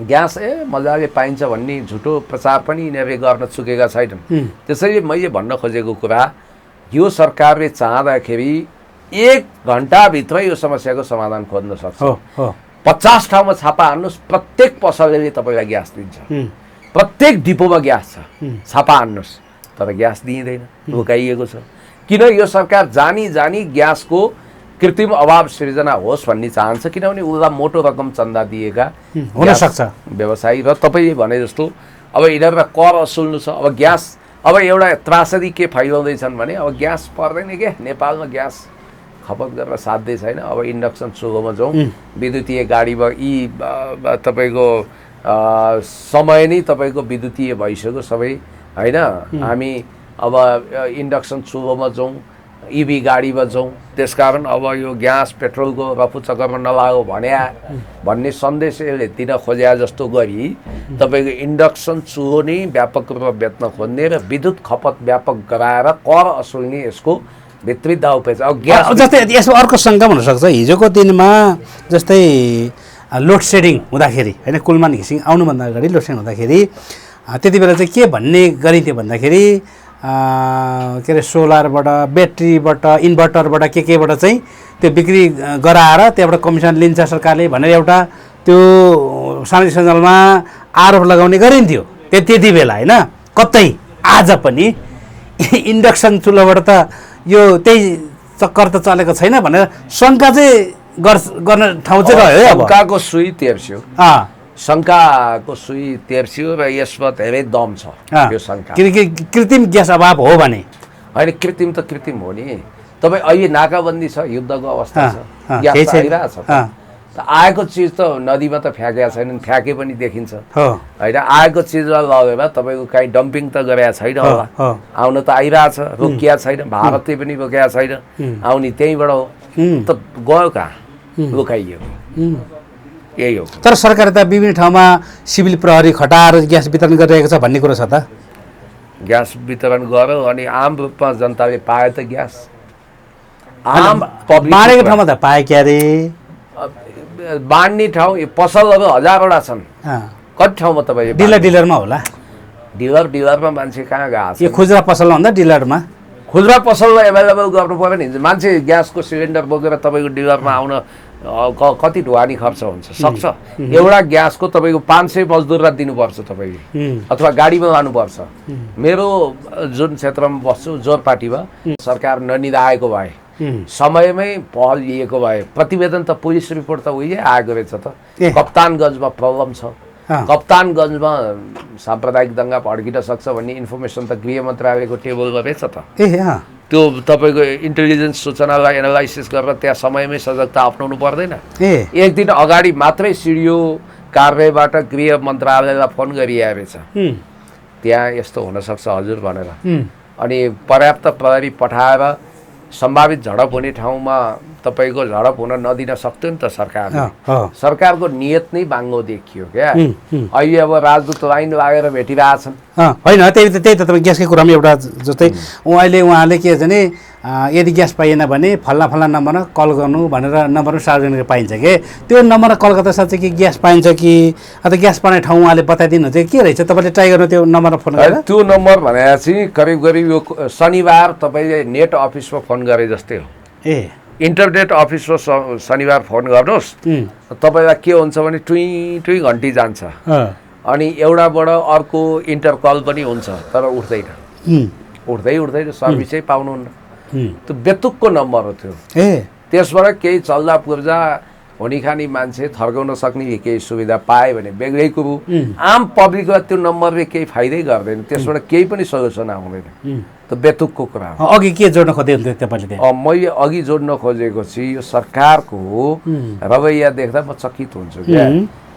ग्यास मजाले पाइन्छ भन्ने झुटो प्रचार पनि यिनीहरूले गर्न चुकेका छैनन्। त्यसैले मैले भन्न खोजेको कुरा, यो सरकारले चाहँदाखेरि 1 घन्टाभित्र यो समस्याको समाधान खोज्न सक्छ। 50 ठाउँमा छापा हान्नुहोस्, प्रत्येक पसलले तपाईँलाई ग्यास दिन्छ, प्रत्येक डिपोमा ग्यास छ, छापा हान्नुहोस्, तर ग्यास दिइँदैन, रोकाइएको छ। किन? यो सरकार जानी जानी ग्यासको कृत्रिम अभाव सृजना होस् भन्ने चाहन्छ। किनभने उसलाई मोटो रकम चन्दा दिएका हुनसक्छ व्यवसायी, र तपाईँले भने जस्तो अब यिनीहरूलाई कर असुल्नु छ। अब ग्यास, अब एउटा त्रासदी के फैलाउँदैछन् भने, अब ग्यास पर्दैन के, नेपालमा ग्यास खपत गरेर साध्य छैन। अब इन्डक्सन चुलोमा जाउँ, विद्युतीय गाडीमा यी तपाईँको समय नै तपाईँको विद्युतीय भइसक्यो सबै, होइन? हामी अब इन्डक्सन चुलोमा जाउँ, इभी गाडीमा जाउँ। त्यसकारण अब यो ग्यास पेट्रोलको रफू चक्करमा नलागो भन्ने सन्देश यसले दिन खोज्या जस्तो गरी तपाईँको इन्डक्सन चुलो नै व्यापक रूपमा बेच्न खोज्ने र विद्युत खपत व्यापक गराएर कर असुल्ने यसको भित्री दाउपेच। अब ग्यास जस्तै यसमा अर्को शङ्का हुनसक्छ, हिजोको दिनमा जस्तै लोड सेडिङ हुँदाखेरि, होइन, कुलमान घिसिङ आउनुभन्दा अगाडि लोड सेडिङ हुँदाखेरि त्यति बेला चाहिँ के भन्ने गरिन्थ्यो भन्दाखेरि के अरे सोलरबाट, ब्याट्रीबाट, इन्भर्टरबाट, केबाट चाहिँ त्यो बिक्री गराएर त्यहाँबाट कमिसन लिन्छ सरकारले भनेर एउटा त्यो सामाजिक सञ्जालमा आरोप लगाउने गरिन्थ्यो त्यति बेला, होइन? कतै आज पनि इन्डक्सन चुलोबाट त यो त्यही चक्कर त चलेको छैन भनेर शङ्का चाहिँ गर्न ठाउँ चाहिँ रह्यो। अब शङ्काको सुई तेर्स्यो, शङ्काको सुई तेर्स्यो र यसमा धेरै दम छ यो शङ्का। किनकि कृत्रिम ग्यास अभाव हो भने होइन, कृत्रिम त कृत्रिम हो नि। तपाईँ अहिले नाकाबन्दी छ, युद्धको अवस्था छ, ग्यास आइरहेको छ, आएको चिज त नदीमा त फ्याँकेका छैनन्, फ्याँके पनि देखिन्छ, होइन? आएको चिजलाई लगेर तपाईँको काहीँ डम्पिङ त गरेका छैन होला, आउन त आइरहेछ, रोकिया छैन, भारतले पनि रोकेका छैन, आउने त्यहीँबाट हो, त गयो कहाँ? रोकाइयो, यही हो। तर सरकारले त विभिन्न ठाउँमा सिभिल प्रहरी खटाएर ग्यास वितरण गरिरहेको छ भन्ने कुरो छ त। ग्यास वितरण गर्यो अनि आम रूपमा जनताले पायो त ग्यास? आम बाँडेको ठाउँमा त पाए क्या अरे? बाँड्ने ठाउँ पसलहरू हजारवटा छन्, कति ठाउँमा तपाईँले? डिलरमा होला, डिलरमा मान्छे कहाँ गएको छ? यो खुजरा पसलमा भन्दा डिलरमा, खुजरा पसलमा एभाइलेबल गर्नु पऱ्यो नि। मान्छे ग्यासको सिलिन्डर बोकेर तपाईँको डिलरमा आउन कति ढुवानी खर्च हुन्छ? सक्छ? एउटा ग्यासको तपाईँको 500 मजदुरलाई दिनुपर्छ तपाईँले, अथवा गाडीमा लानुपर्छ। मेरो जुन क्षेत्रमा बस्छु, जोरपाटीमा, सरकार ननिदाएको भए, समयमै पहल लिएको भए, प्रतिवेदन त पुलिस रिपोर्ट त उहिले आएको रहेछ त। कप्तानगञ्जमा प्रब्लम छ, कप्तानगञ्जमा साम्प्रदायिक दङ्गा भड्किन सक्छ भन्ने इन्फर्मेसन त गृह मन्त्रालयको टेबलमा रहेछ त। त्यो तपाईँको इन्टेलिजेन्स सूचनालाई एनालाइसिस गरेर त्यहाँ समयमै सजगता अप्नाउनु पर्दैन? एक दिन अगाडि मात्रै सिडिओ कार्यालयबाट गृह मन्त्रालयलाई फोन गरिएको रहेछ, त्यहाँ यस्तो हुनसक्छ हजुर भनेर। अनि पर्याप्त प्रहरी पठाएर सम्भावित झडप हुने ठाउँमा तपाईँको झडप हुन नदिन सक्थ्यो नि त सरकारले। सरकारको नियत नै बाङ्गो देखियो क्या। अहिले अब राजदूत लाइन लागेर भेटिरहेछन्, होइन? त्यही त तपाईँ ग्यासकै कुरामा एउटा जस्तै उहाँले के छ भने यदि ग्यास पाइएन भने फल्ना नम्बरमा कल गर्नु भनेर नम्बरमा सार्वजनिक पाइन्छ कि त्यो नम्बरमा कल गर्दा साँच्चै कि ग्यास पाइन्छ कि अथवा ग्यास पाउने ठाउँ उहाँले बताइदिनु चाहिँ के रहेछ? तपाईँले ट्राई गर्नु त्यो नम्बरमा फोन गरेर। त्यो नम्बर भनेर चाहिँ करिब यो शनिबार तपाईँले नेट अफिसमा फोन गरे जस्तै हो। इन्टरनेट अफिसमा शनिबार फोन गर्नुहोस्, तपाईँलाई के हुन्छ भने टुई घन्टी जान्छ, अनि एउटाबाट अर्को इन्टरकल पनि हुन्छ, तर उठ्दैन, सर्भिसै पाउनुहुन्न। त्यो बेतुकको नम्बर हो त्यो। त्यसबाट केही चल्दा पुर्जा हुने खाने मान्छे थर्काउन सक्ने केही सुविधा पाए भने बेग्लै कुरो। आम पब्लिकलाई त्यो नम्बरले केही फाइदै गर्दैन, त्यसबाट केही पनि सल्युसन आउँदैन। त बेतुकको कुरा हो। अघि के जोड्न खोज्दै हुन्थ्यो तपाईँले त्यहाँ? मैले अघि जोड्न खोजेको चाहिँ यो सरकारको रवैया देख्दा म चकित हुन्छु क्या।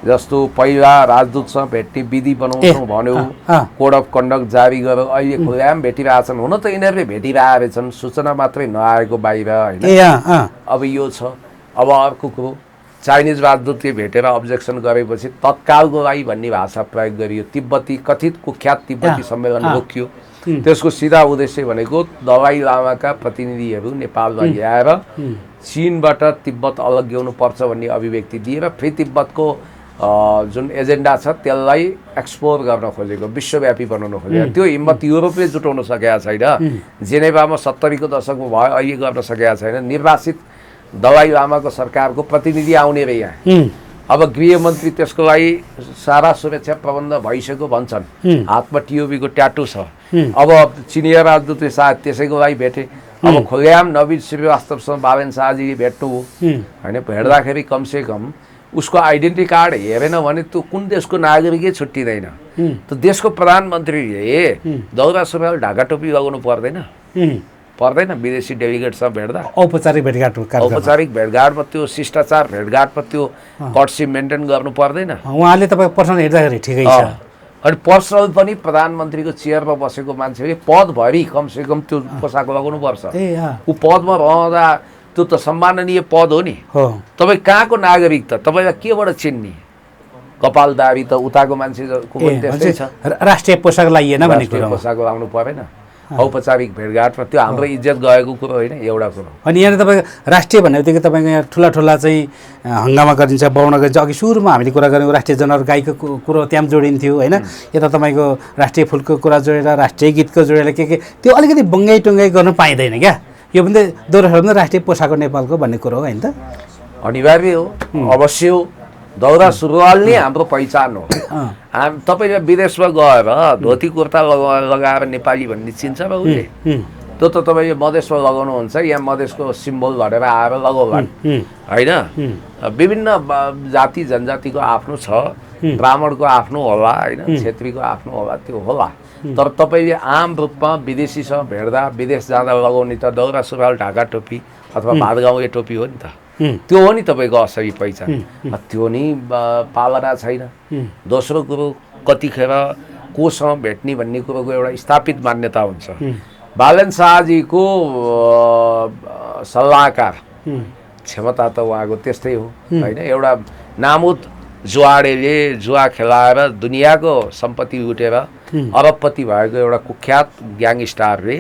जस्तो पहिला राजदूतसँग भेट्ने विधि बनाउँछौँ भन्यो, कोड अफ कन्डक्ट जारी गर्यो, अहिले खुल्लाम भेटिरहेछन्। हुन त यिनीहरूले भेटिरहेछन्, सूचना मात्रै नआएको बाहिर होइन। अब यो छ। अब अर्को कुरो, चाइनिज राजदूतले भेटेर अब्जेक्सन गरेपछि तत्कालको लागि भन्ने भाषा प्रयोग गरियो। तिब्बती कथित कुख्यात तिब्बती सम्मेलन रोकियो। त्यसको सिधा उद्देश्य भनेको दलाई लामाका प्रतिनिधिहरू नेपालमा ल्याएर चीनबाट तिब्बत अलग्याउनु पर्छ भन्ने अभिव्यक्ति दिएर फ्री तिब्बतको जुन एजेन्डा छ त्यसलाई एक्सप्लोर गर्न खोजेको, विश्वव्यापी बनाउन खोजेको। त्यो हिम्मत युरोपले जुटाउन सकेका छैन। जेनेभामा 70 को दशकमा भयो, अहिले गर्न सकेका छैन। निर्वासित दलाई लामाको सरकारको प्रतिनिधि आउने रे यहाँ। अब गृहमन्त्री त्यसको लागि सारा सुरक्षा प्रबन्ध भइसक्यो भन्छन्। हातमा टिओबीको ट्याटु छ। अब चिनिया राजदूतले सायद त्यसैको लागि भेटे। अब खुल्लाम नवीन श्रीवास्तवसँग बालेन शाहजीले भेट्नु होइन। भेट्दाखेरि कमसेकम उसको आइडेन्टिटी कार्ड हेरेन भने त्यो कुन देशको नागरिकै छुट्टिँदैन। त देशको प्रधानमन्त्रीले दौरा सुरुवाल ढाका टोपी लगाउनु पर्दैन विदेशी डेलिगेटसँग भेट्दा। औपचारिक भेटघाटमा त्यो शिष्टाचार भेटघाटमा त्यो कर्टसी मेन्टेन गर्नु पर्दैन। उहाँले तपाईँ पर्सनल हेर्दाखेरि ठिकै छ। अनि पर्सनल पनि प्रधानमन्त्रीको चेयरमा बसेको मान्छेले पदभरि कमसेकम त्यो पोसाक लगाउनु पर्छ। ऊ पदमा रहँदा त्यो त सम्माननीय पद हो नि। तपाईँ कहाँको नागरिक त तपाईँलाई केबाट चिन्ने? कपालदारी त उताको मान्छेको पनि त्यस्तै छ। राष्ट्रिय पोसाक लाइएन भन्ने कुरा। पोसाक लाउनु परेन। औपचारिक भेटघाटमा त्यो हाम्रो इज्जत गएको कुरो होइन, एउटा कुरो। अनि यहाँ तपाईँको राष्ट्रिय भन्ने बित्तिकै तपाईँको यहाँ ठुला चाहिँ हङ्गामा गरिन्छ, बढाउन गरिन्छ। अघि सुरुमा हामीले कुरा गऱ्यौँ राष्ट्रिय जनावर गाईको कुरो त्यहाँ जोडिन्थ्यो होइन। यता तपाईँको राष्ट्रिय फुलको कुरा जोडेर, राष्ट्रिय गीतको जोडेर के त्यो अलिकति बङ्गाई टुङ्गाई गर्न पाइँदैन क्या। यो पनि दोहोरो राष्ट्रिय पोसाक हो नेपालको भन्ने कुरो हो होइन त? अनिवार्य हो, अवश्य हो। दौरा सुरुवाल नै हाम्रो पहिचान हो। तपाईँले विदेशमा गएर धोती कुर्ता लगाएर नेपाली भन्ने चिन्छ र उसले? त्यो त तपाईँले मधेसमा लगाउनुहुन्छ, यहाँ मधेसको सिम्बल भनेर आएर लगाउला होइन। विभिन्न जाति जनजातिको आफ्नो छ, ब्राह्मणको आफ्नो होला होइन, छेत्रीको आफ्नो होला, त्यो होला। तर तपाईँले आम रूपमा विदेशीसँग भेट्दा विदेश जाँदा लगाउने त दौरा सुरुवाल ढाका टोपी अथवा भातगाउँले टोपी हो नि त। त्यो हो नि तपाईँको असली पहिचान। त्यो नि पालना छैन। दोस्रो कुरो, कतिखेर कोसँग भेट्ने भन्ने कुरोको एउटा स्थापित मान्यता हुन्छ। बालेन शाहजीको सल्लाहकार क्षमता त उहाँको त्यस्तै हो होइन। एउटा नामुद जुवाडेले जुवा खेलाएर दुनियाँको सम्पत्ति लुटेर अरबपति भएको एउटा कुख्यात ग्याङस्टारले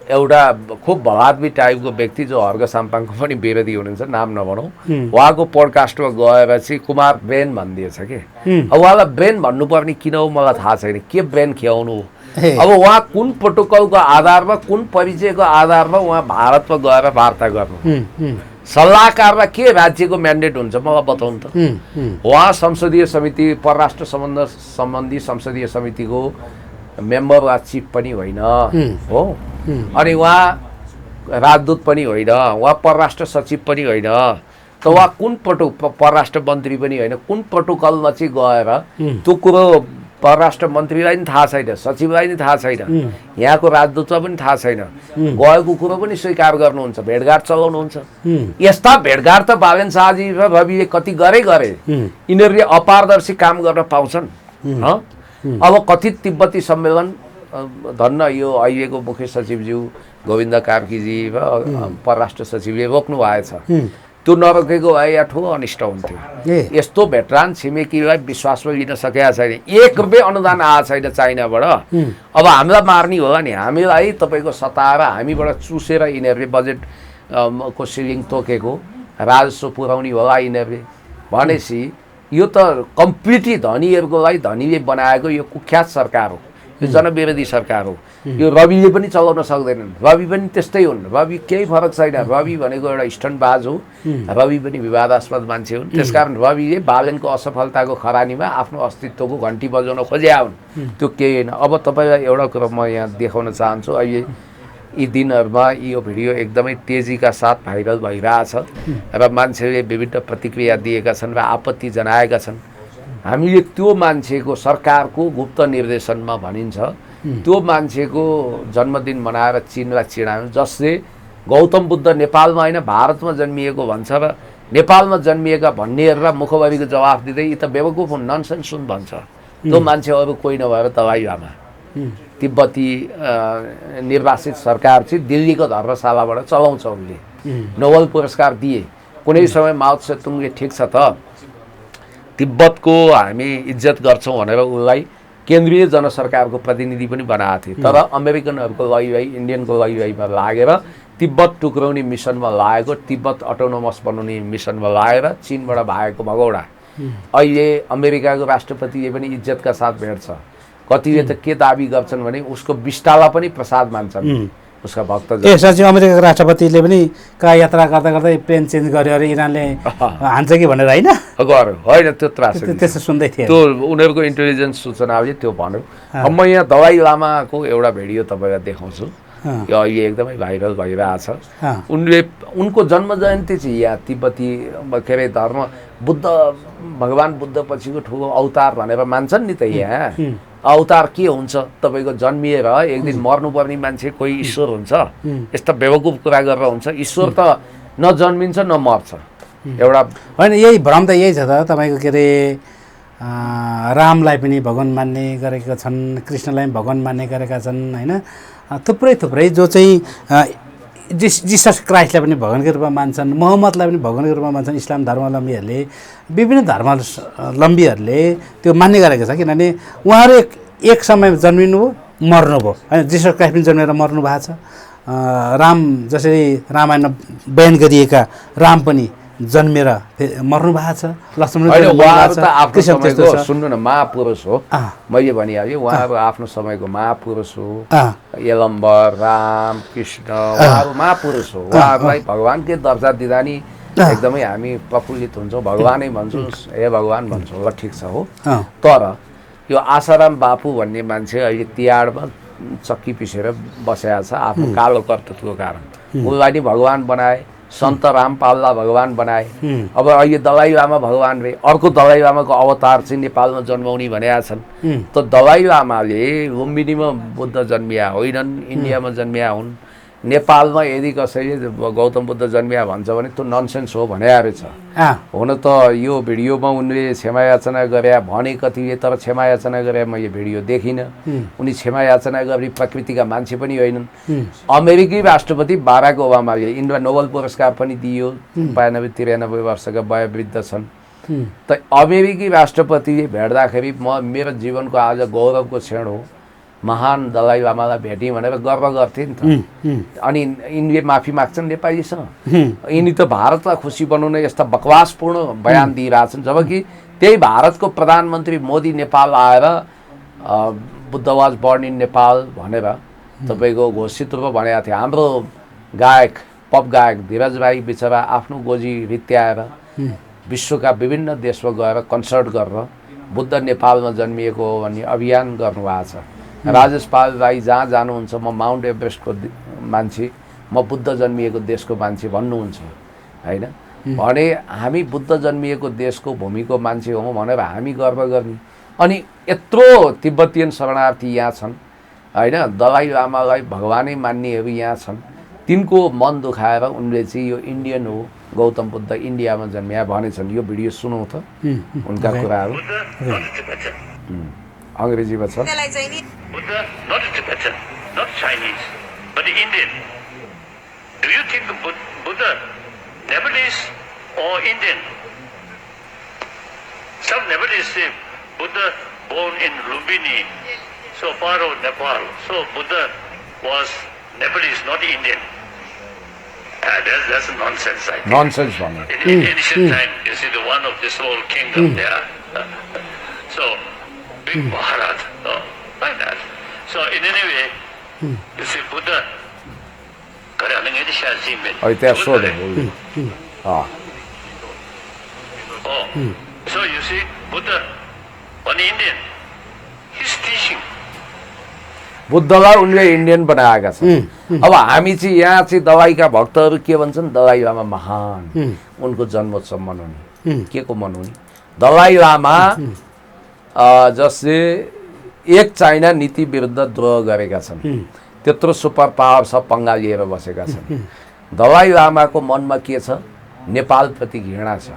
एउटा खुब भलाद्मी टाइपको व्यक्ति जो हर्ग साम्पाङको पनि विरोधी हुनुहुन्छ, नाम नभनौँ, उहाँको पोडकास्टमा गएर चाहिँ कुमार ब्रेन भनिदिएछ कि। अब उहाँलाई ब्रेन भन्नुपर्ने किन हो मलाई थाहा छैन। के ब्रेन खियाउनु हो? अब उहाँ कुन प्रोटोकलको आधारमा, कुन परिचयको आधारमा उहाँ भारतमा गएर वार्ता गर्नु? सल्लाहकारलाई के राज्यको म्यान्डेट हुन्छ मलाई बताउनु त। उहाँ संसदीय समिति, परराष्ट्र सम्बन्धी संसदीय समितिको मेम्बर वा चिफ पनि होइन हो। अनि उहाँ राजदूत पनि होइन, उहाँ परराष्ट्र सचिव पनि होइन। त उहाँ कुन परराष्ट्र मन्त्री पनि होइन। कुन प्रोटोकलमा चाहिँ गएर त्यो कुरो परराष्ट्र मन्त्रीलाई पनि थाहा छैन, सचिवलाई पनि थाहा छैन, यहाँको राजदूतलाई पनि थाहा छैन। गएको कुरो पनि स्वीकार गर्नुहुन्छ, भेटघाट चलाउनुहुन्छ। यस्ता भेटघाट त बालेन शाहजी र रविले कति गरे। यिनीहरूले अपारदर्शी काम गर्न पाउँछन्। अब कथित तिब्बती सम्मेलन धन्न यो अहिलेको मुख्य सचिवज्यू गोविन्द कार्कीजी र परराष्ट्र सचिवले रोक्नु भएछ। त्यो नरोकेको भए या ठुलो अनिष्ट हुन्थ्यो। यस्तो भेटरान छिमेकीलाई विश्वासमा लिन सकेका छैन। 1 रुपियाँ अनुदान आएको छैन चाइनाबाट। अब हामीलाई मार्ने होला नि। हामीलाई तपाईँको सताएर हामीबाट चुसेर यिनीहरूले बजेट को सिलिङ तोकेको राजस्व पुर्याउने होला यिनीहरूले भनेपछि यो त कम्प्लिटली धनीहरूको लागि धनीले बनाएको यो कुख्यात सरकार हो, यो जनविरोधी सरकार हो। यो रविले पनि चलाउन सक्दैनन्। रवि पनि त्यस्तै हुन्। रवि केही फरक छैन। रवि भनेको एउटा स्टन्टबाज हो। रवि पनि विवादास्पद मान्छे हुन्। त्यसकारण रविले बालेनको असफलताको खरानीमा आफ्नो अस्तित्वको घन्टी बजाउन खोज्या हुन्। त्यो केही होइन। अब तपाईँलाई एउटा कुरो म यहाँ देखाउन चाहन्छु। अहिले यी दिनहरूमा यो भिडियो एकदमै तेजीका साथ भाइरल भइरहेछ र मान्छेले विभिन्न प्रतिक्रिया दिएका छन् र आपत्ति जनाएका छन्। हामीले त्यो मान्छेको सरकारको गुप्त निर्देशनमा भनिन्छ त्यो मान्छेको जन्मदिन मनाएर चिनलाई चिनायो, जसले गौतम बुद्ध नेपालमा होइन भारतमा जन्मिएको भन्छ र नेपालमा जन्मिएका भन्नेहरूलाई मुखभरिको जवाफ दिँदै यी त बेवकुफ हुन्, ननसेन्स हुन् भन्छ। त्यो मान्छे अरू कोही नभएर दलाइ लामा, तिब्बती निर्वासित सरकार चाहिँ दिल्लीको धर्मशालाबाट चलाउँछ। उनले नोबेल पुरस्कार दिए। कुनै समय माओ त्से-तुङले ठिक छ त तिब्बतको हामी इज्जत गर्छौँ भनेर उसलाई केन्द्रीय जनसरकारको प्रतिनिधि पनि बनाएको थिए, तर अमेरिकनहरूको लैजाइ इन्डियनको लैजाइमा लागेर तिब्बत टुक्राउने मिसनमा लागेको, तिब्बत अटोनोमस बनाउने मिसनमा लागेर चीनबाट भागेको भगौडा अहिले अमेरिकाको राष्ट्रपतिले पनि इज्जतका साथ भेट्छ। कतिले त के दाबी गर्छन् भने उसको बिस्टाला पनि प्रसाद मान्छन् उसका भक्त। साँच्चै अमेरिकाको राष्ट्रपतिले पनि का यात्रा गर्दा गर्दै प्लेन चेन्ज गर्यो अरे इरानले हान्छ कि भनेर होइन होइन त्यो त्रास त्यसो सुन्दै थिएँ। त्यो उनीहरूको इन्टेलिजेन्स सूचनाले त्यो भन्यो। अब म यहाँ दलाइ लामाको एउटा भिडियो तपाईँलाई देखाउँछु, यो अहिले एकदमै भाइरल भइरहेछ। उनको जन्म जयन्ती चाहिँ यहाँ तिब्बती के अरे धर्म बुद्ध भगवान् बुद्ध पछिको ठुलो अवतार भनेर मान्छन् नि त। यहाँ अवतार के हुन्छ, तपाईँको जन्मिएर एक दिन मर्नुपर्ने मान्छे कोही ईश्वर हुन्छ? यस्ता बेवकुफ कुरा गरेर हुन्छ? ईश्वर त न जन्मिन्छ न मर्छ। एउटा होइन, यही भ्रम त यही छ त तपाईँको के अरे रामलाई पनि भगवान् मान्ने गरेका छन्, कृष्णलाई पनि भगवान् मान्ने गरेका छन् होइन। थुप्रै थुप्रै जो चाहिँ जिसस क्राइस्टलाई पनि भगवान्कै रूपमा मान्छन्, मोहम्मदलाई पनि भगवान्कै रूपमा मान्छन्। इस्लाम धर्मावलम्बीहरूले, विभिन्न धर्मावलम्बीहरूले त्यो मान्ने गरेको छ, किनभने उहाँहरू एक समयमा जन्मिनु हो मर्नुभयो होइन। जिसस क्राइस्ट पनि जन्मेर मर्नु भएको छ। राम जसरी रामायणमा बयान गरिएका राम पनि जन्मेर मर्नु भएको छ। लक्ष्मण सुन्नु न, महापुरुष हो। मैले भनिहालेँ उहाँहरू आफ्नो समयको महापुरुष हो। यलम्बर राम कृष्ण उहाँहरू महापुरुष हो। उहाँहरूलाई भगवान्कै दर्जा दिँदा नि एकदमै हामी प्रफुल्लित हुन्छौँ। भगवानै भन्छौँ, हे भगवान् भन्छौँ, ल ठिक छ हो। तर यो आसाराम बापू भन्ने मान्छे अहिले तिहाडमा चक्की पिसेर बसेको छ आफ्नो कालो कर्तृत्वको कारण। उसलाई नि भगवान् बनाए, सन्त रामपाललाई भगवान् बनाए। अब अहिले दलाइ लामा भगवान् रे, अर्को दलाइ लामाको अवतार चाहिँ नेपालमा जन्माउने भनेका छन्। त दलाइ लामाले लुम्बिनीमा बुद्ध जन्मिया होइनन्, इन्डियामा जन्मिया हुन्। नेपालमा यदि कसैले गौतम बुद्ध जन्मिया भन्छ भने त्यो ननसेन्स हो भने रहेछ। हुन त यो भिडियोमा उनले क्षमा याचना गरे भने कतिले, तर क्षमा याचना गरे मैले भिडियो देखिनँ। उनी क्षमा याचना गर्ने प्रकृतिका मान्छे पनि होइनन्। अमेरिकी राष्ट्रपति बाराक ओबामाले यिनलाई नोबेल पुरस्कार पनि दियो, 92-93 वर्षका वयोवृद्ध छन्। त अमेरिकी राष्ट्रपतिले भेट्दाखेरि मेरो जीवनको आज गौरवको क्षण हो, महान दलाइ लामालाई भेटेँ भनेर गर्व गर्थे नि त। अनि यिनले माफी माग्छन् नेपालीसँग? यिनी त भारतलाई खुसी बनाउने यस्ता बकवासपूर्ण बयान दिइरहेछन्, जबकि त्यही भारतको प्रधानमन्त्री मोदी नेपाल आएर Buddha was born in Nepal भनेर तपाईँको घोषित रूपमा भनेका थिए। हाम्रो गायक पप गायक धीरज भाइ बिचरा आफ्नो गोजी रित्याएर विश्वका विभिन्न देशमा गएर कन्सर्ट गरेर बुद्ध नेपालमा जन्मिएको हो भन्ने अभियान गर्नुभएको छ। राजेश पाल राई जहाँ जानुहुन्छ म माउन्ट एभरेस्टको मान्छे, म बुद्ध जन्मिएको देशको मान्छे भन्नुहुन्छ होइन। भने हामी बुद्ध जन्मिएको देशको भूमिको मान्छे हौँ भनेर हामी गर्व गर्ने। अनि यत्रो तिब्बतीयन शरणार्थी यहाँ छन् होइन, दलाइ लामालाई भगवानै मान्नेहरू यहाँ छन्। तिनको मन दुखाएर उनले चाहिँ यो इन्डियन हो, गौतम बुद्ध इन्डियामा जन्मिया भनेछन्। यो भिडियो सुनौ त उनका कुराहरू। अङ्ग्रेजीमा छ। Buddha, not a Tibetan, not Chinese, but Indian. Do you think Buddha Nepalese or Indian? Some Nepalese say Buddha born in Lumbini, so far of Nepal. So Buddha was Nepalese, not Indian. That's nonsense, I think. Nonsense, man. In ancient time, you see the one of this whole kingdom there. So, big Maharaj, like that. So in any way, you see Buddha, so you see Buddha, one Indian, he's teaching. बुद्धलाई उनले Indian बनाएका छन्। अब हामी चाहिँ यहाँ चाहिँ दलाइका भक्तहरू के भन्छन्, दलाइ लामा महान, उनको जन्मोत्सव मनाउने। के को मनाउने? दलाइ लामा जसले एक चाइना नीति विरुद्ध द्रोह गरेका छन्, त्यत्रो सुपर पावर सब पङ्गा लिएर बसेका छन्। दलाइ लामाको मनमा के छ? नेपालप्रति घृणा छ,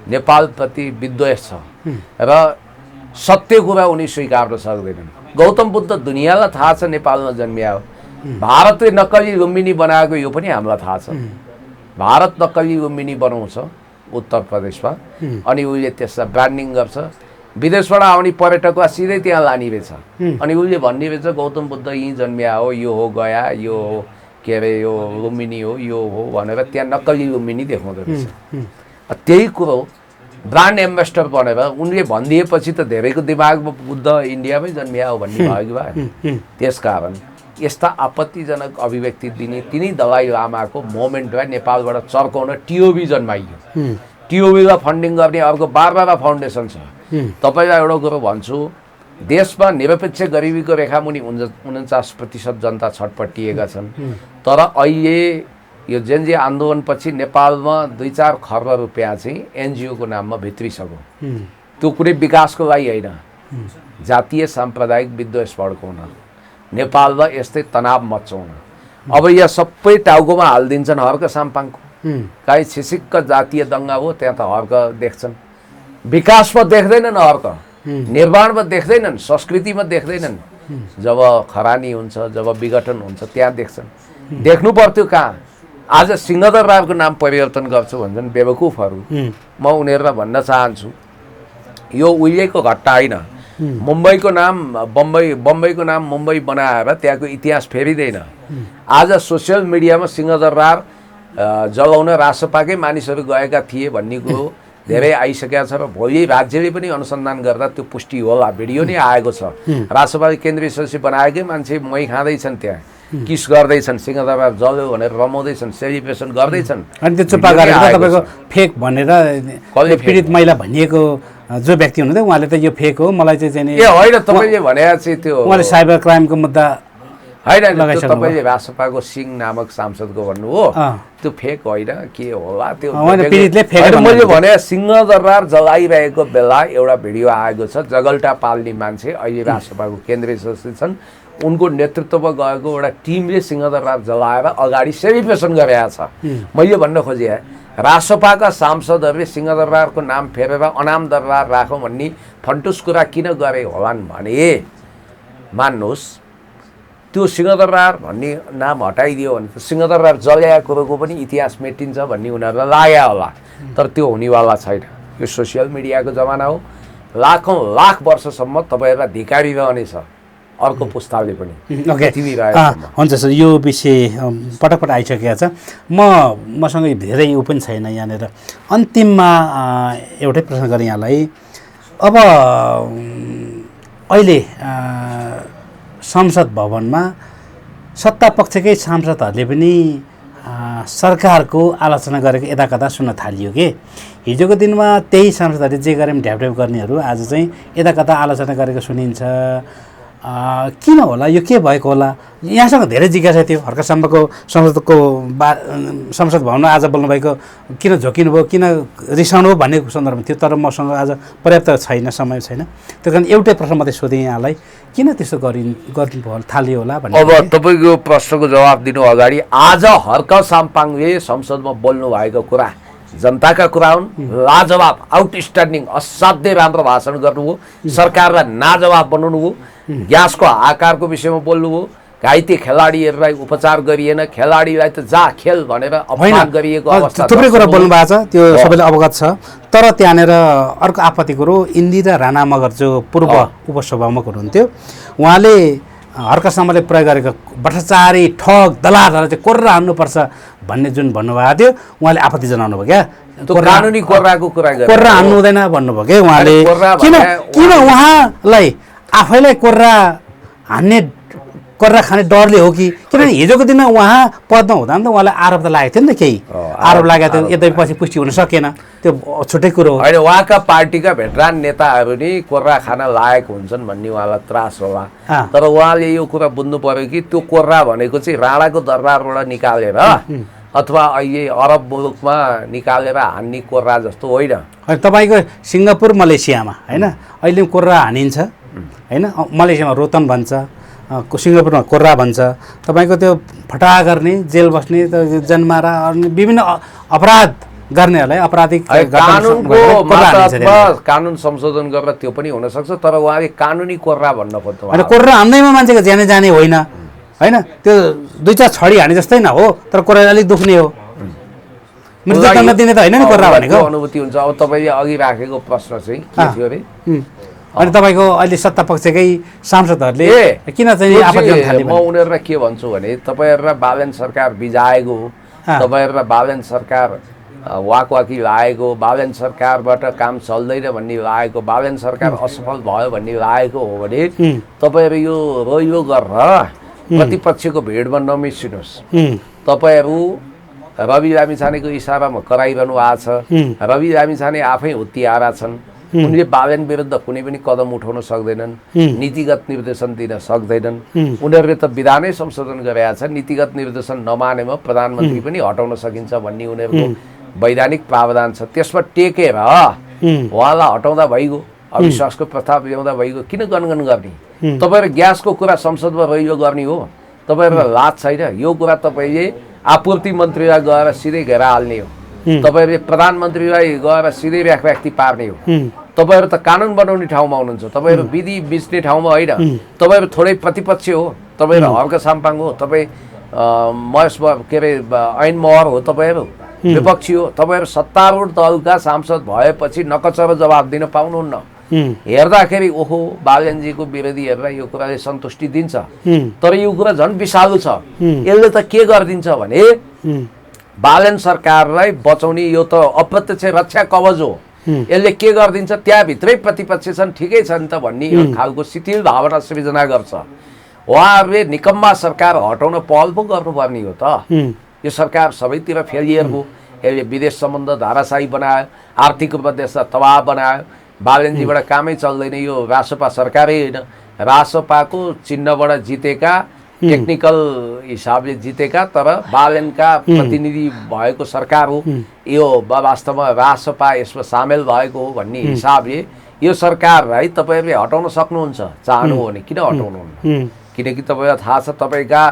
नेपालप्रति विद्वेष छ र सत्य कुरा उनी स्वीकार्न सक्दैनन्। गौतम बुद्ध दुनियाँलाई थाहा छ नेपालमा जन्मिया हो। भारतले नक्कली लुम्बिनी बनाएको यो पनि हामीलाई थाहा छ। भारत नक्कली लुम्बिनी बनाउँछ उत्तर प्रदेशमा, अनि उसले त्यसलाई ब्रान्डिङ गर्छ। विदेशबाट आउने पर्यटकलाई सिधै त्यहाँ लाने रहेछ, अनि उसले भन्ने रहेछ गौतम बुद्ध यहीँ जन्मिया हो, यो हो गया, यो हो के अरे यो लुम्बिनी हो, यो हो भनेर त्यहाँ नक्कली लुम्बिनी देखाउँदो रहेछ। त्यही कुरो ब्रान्ड एम्बेसडर बनेर उनले भनिदिएपछि त धेरैको दिमागमा बुद्ध इन्डियामै जन्मिया हो भन्ने भयो कि भएन। त्यसकारण यस्ता आपत्तिजनक अभिव्यक्ति दिने तिनै दलाइ लामाको मोमेन्टलाई नेपालबाट चर्काउन टिओबी जन्माइयो। टिओबीलाई फन्डिङ गर्ने अर्को बारबारा फाउन्डेसन छ। तपाईँलाई एउटा कुरो भन्छु, देशमा निरपेक्ष गरिबीको रेखामुनि 49% जनता छटपटिएका छन्। तर अहिले यो जेनजी आन्दोलनपछि नेपालमा 2-4 खर्ब रुपियाँ चाहिँ एनजिओको नाममा भित्रिसक्यो। त्यो कुनै विकासको लागि होइन, जातीय साम्प्रदायिक विद्वेष भड्काउन, नेपालमा यस्तै तनाव मचाउन। अब यहाँ सबै टाउकोमा हालिदिन्छन् हर्क साम्पाङको। काहीँ छिसिक्क जातीय दङ्गा हो त्यहाँ त हर्क देख्छन्, विकासमा देख्दैनन् हर्क, निर्माणमा देख्दैनन्, संस्कृतिमा देख्दैनन्। जब खरानी हुन्छ, जब विघटन हुन्छ त्यहाँ देख्छन्। देख्नु पर्थ्यो कहाँ? आज सिंहदरबारको नाम परिवर्तन गर्छु भन्छन् बेवकुफहरू। म उनीहरूलाई भन्न चाहन्छु यो उहिलेको घटना होइन। मुम्बईको नाम बम्बईको नाम मुम्बई बनाएर त्यहाँको इतिहास फेरिँदैन। आज सोसियल मिडियामा सिंहदरबार जलाउन रासपाकै मानिसहरू गएका थिए भन्ने कुरो धेरै आइसकेको छ र भोलि राज्यले पनि अनुसन्धान गर्दा त्यो पुष्टि होला। भिडियो नै आएको छ, रासपाकै केन्द्रीय सदस्य बनाएकै मान्छे मै खाँदैछन्, त्यहाँ किस गर्दैछन्, सिंहदरबार जल्यो भनेर रमाउँदैछन्, सेलिब्रेसन गर्दैछन्। अनि त्यो चुप्पा गरेर तपाईँको फेक भनेर पीडित महिला भनिएको जो व्यक्ति हुनुहुन्थ्यो उहाँले त यो फेक हो मलाई चाहिँ ए होइन, तपाईँले भने चाहिँ त्यो उहाँले साइबर क्राइमको मुद्दा होइन, तपाईँले रासपाको सिंह नामक सांसदको भन्नु हो, त्यो फेक होइन के होला त्यो। मैले भने सिंहदरबार जलाइरहेको बेला एउटा भिडियो आएको छ, जगल्टा पाल्ने मान्छे अहिले रासपाको केन्द्रीय सदस्य छन्, उनको नेतृत्वमा गएको एउटा टिमले सिंहदरबार जलाएर अगाडि सेलिब्रेसन गरेका छ। मैले भन्न खोजेँ रासपाका सांसदहरूले सिंहदरबारको नाम फेरेर अनाम दरबार राखौँ भन्ने फन्टुस कुरा किन गरे होलान् भने मान्नुहोस् त्यो सिंहदरबार भन्ने नाम हटाइदियो भने त सिंहदरबार जलाएको कुरोको पनि इतिहास मेटिन्छ भन्ने उनीहरूलाई लाग्यो होला। तर त्यो हुनेवाला छैन। यो सोसियल मिडियाको जमाना हो, लाखौँ लाख वर्षसम्म तपाईँहरूलाई धिकारिरहनेछ अर्को पुस्ताले पनि। हुन्छ सर, यो विषय पटक पटक आइसकेको छ। मसँग धेरै ऊ पनि छैन यहाँनिर। अन्तिममा एउटै प्रश्न गरेँ यहाँलाई। अब अहिले संसद भवनमा सत्ता पक्षकै सांसदहरूले पनि सरकारको आलोचना गरेको यदाकदा सुन्न थालियो कि हिजोको दिनमा त्यही सांसदहरूले जे गरे पनि ढ्यापढ्याप गर्नेहरू आज चाहिँ यदाकदा आलोचना गरेको सुनिन्छ। किन होला, यो के भएको होला? यहाँसँग धेरै जिज्ञासा थियो। हर्कसम्मको संसद भवनमा आज बोल्नुभएको किन झोकिनु भयो, किन रिसाउनु भयो भन्ने सन्दर्भमा थियो। तर मसँग आज पर्याप्त छैन, समय छैन। त्यो कारण एउटै प्रश्न मात्रै सोधेँ यहाँलाई, किन त्यस्तो गर्नु थाल्यो होला भन्ने। अब तपाईँको प्रश्नको जवाब दिनु अगाडि आज हर्क साम्पाङले संसदमा बोल्नु भएको कुरा जनताका कुरा हुन्। लाजवाब, आउटस्ट्यान्डिङ, असाध्यै राम्रो भाषण गर्नुभयो, सरकारलाई नाजवाब बनाउनु भयो, ग्यासको आकारको विषयमा बोल्नुभयो, घाइते खेलाडीहरूलाई उपचार गरिएन, खेलाडीलाई त जा खेल भनेर अपमान गरिएको अवस्था थुप्रै कुरा बोल्नु भएको छ, त्यो सबैले अवगत छ। तर त्यहाँनिर अर्को आपत्ति कुरो इन्दिरा राणा मगर जो पूर्व उपसभामुख हुनुहुन्थ्यो, उहाँले हर्कसम्मले प्रयोग गरेको भ्रष्टाचारी ठग दलालहरूलाई चाहिँ कोर्रा हान्नुपर्छ भन्ने जुन भन्नुभएको थियो उहाँले आपत्ति जनाउनु भयो क्या। कानुनी कोर्राको कुरा कोर्रा हान्नु हुँदैन भन्नुभयो क्या उहाँले। किन उहाँलाई आफैलाई कोर्रा हान्ने कोर्रा खाने डरले हो कि? किनभने हिजोको दिनमा उहाँ पदमा हुँदा पनि त उहाँलाई आरोप त लागेको थियो नि त, केही आरोप लागेको थियो, यद्यपि पछि पुष्टि हुन सकेन, त्यो छुट्टै कुरो हो। होइन, उहाँका पार्टीका भेटरान नेताहरू नि कोर्रा खान लायक हुन्छन् भन्ने उहाँलाई त्रास होला। तर उहाँले यो कुरा बुझ्नु पर्यो कि त्यो कोर्रा भनेको चाहिँ राणाको दरबारबाट निकालेर अथवा अहिले अरब मुलुकमा निकालेर हान्ने कोर्रा जस्तो होइन। तपाईँको सिङ्गापुर मलेसियामा होइन अहिले कोर्रा हानिन्छ होइन मलेसियामा रोतन भन्छ सिङ्गापुरमा कोर्रा भन्छ तपाईँको त्यो फटा गर्ने जेल बस्ने जन्मारा अनि विभिन्न अपराध गर्नेहरूलाई आपराधिक कानुन संशोधन गरेर त्यो पनि हुनसक्छ तर उहाँले कानुनी कोर्रा भन्न खोज्नु होइन कोर्रा हान्दैमा मान्छेको ज्यानै जाने होइन होइन त्यो 2-4 छडी हाने जस्तै न हो तर कोर्रा अलिक दुख्ने हो मृत्युदण्ड दिने त होइन नि कोर्रा भनेको अनुभूति हुन्छ अब तपाईँले अघि राखेको प्रश्न चाहिँ के थियो अरे अनि तपाईँको अहिले सत्ता पक्षकै सांसदहरूले किन चाहिँ आपत्ति गर्न थाले म उनीहरूलाई के भन्छु भने तपाईँहरूलाई बालन सरकार बिजाएको तपाईँहरूलाई बालन सरकार वाकवाकी लागेको बालन सरकारबाट काम चल्दैन भन्ने लागेको बालन सरकार असफल भयो भन्ने लागेको हो भने तपाईँहरू यो रोयो गरेर प्रतिपक्षको भिडमा नमिसिनुहोस् तपाईँहरू रवि लामिछानेको इसारामा कराइरहनु भएको छ रवि लामिछाने आफै हुत्तिआरा छन् उनले बालन विरुद्ध कुनै पनि कदम उठाउन सक्दैनन् नीतिगत निर्देशन दिन सक्दैनन् उनीहरूले त विधानै संशोधन गरेका छन् नीतिगत निर्देशन नमानेमा प्रधानमन्त्री पनि हटाउन सकिन्छ भन्ने उनीहरूको वैधानिक प्रावधान छ त्यसमा टेकेर उहाँलाई हटाउँदा भइगयो अविश्वासको प्रस्ताव ल्याउँदा भइगयो किन गनगन गर्ने तपाईँहरू ग्यासको कुरा संसदमा रह्यो गर्ने हो तपाईँहरूलाई लाज छैन यो कुरा तपाईँले आपूर्ति मन्त्रीलाई गएर सिधै घेरा हाल्ने हो तपाईँहरूले प्रधानमन्त्रीलाई गएर सिधै व्यक्ति पार्ने हो तपाईँहरू त कानुन बनाउने ठाउँमा हुनुहुन्छ तपाईँहरू विधि बिच्ने ठाउँमा होइन तपाईँहरू थोरै प्रतिपक्ष हो तपाईँहरू हर्क साम्पाङ हो तपाईँ महेश के अरे ऐन महर हो तपाईँहरू विपक्षी हो तपाईँहरू सत्तारूढ दलका सांसद भएपछि नकचरो जवाब दिन पाउनुहुन्न हेर्दाखेरि ओहो बालनजीको विरोधीहरूलाई यो कुराले सन्तुष्टि दिन्छ तर यो कुरा झन् विषालु छ यसले त के गरिदिन्छ भने बालन सरकारलाई बचाउने यो त अप्रत्यक्ष रक्षा कवच हो यसले के गरिदिन्छ त्यहाँभित्रै प्रतिपक्ष छन् ठिकै छन् त भन्ने यो खालको शिथिल भावना सृजना गर्छ उहाँहरूले निकम्मा सरकार हटाउन पहल पो गर्नुपर्ने हो त यो सरकार सबैतिर फेलियर हो यसले विदेश सम्बन्ध धाराशाही बनायो आर्थिक उपदेशलाई तबाह बनायो बालनजीबाट कामै चल्दैन यो रासपा सरकारै होइन रासपाको चिन्हबाट जितेका टेक्निकल हिसाबले जितेका तर बालनका प्रतिनिधि भएको सरकार हो यो वास्तवमा रासपा यसमा सामेल भएको हो भन्ने हिसाबले यो सरकारलाई तपाईँहरूले हटाउन सक्नुहुन्छ चाहनु हो भने किन हटाउनुहुन्न किनकि तपाईँलाई थाहा छ तपाईँका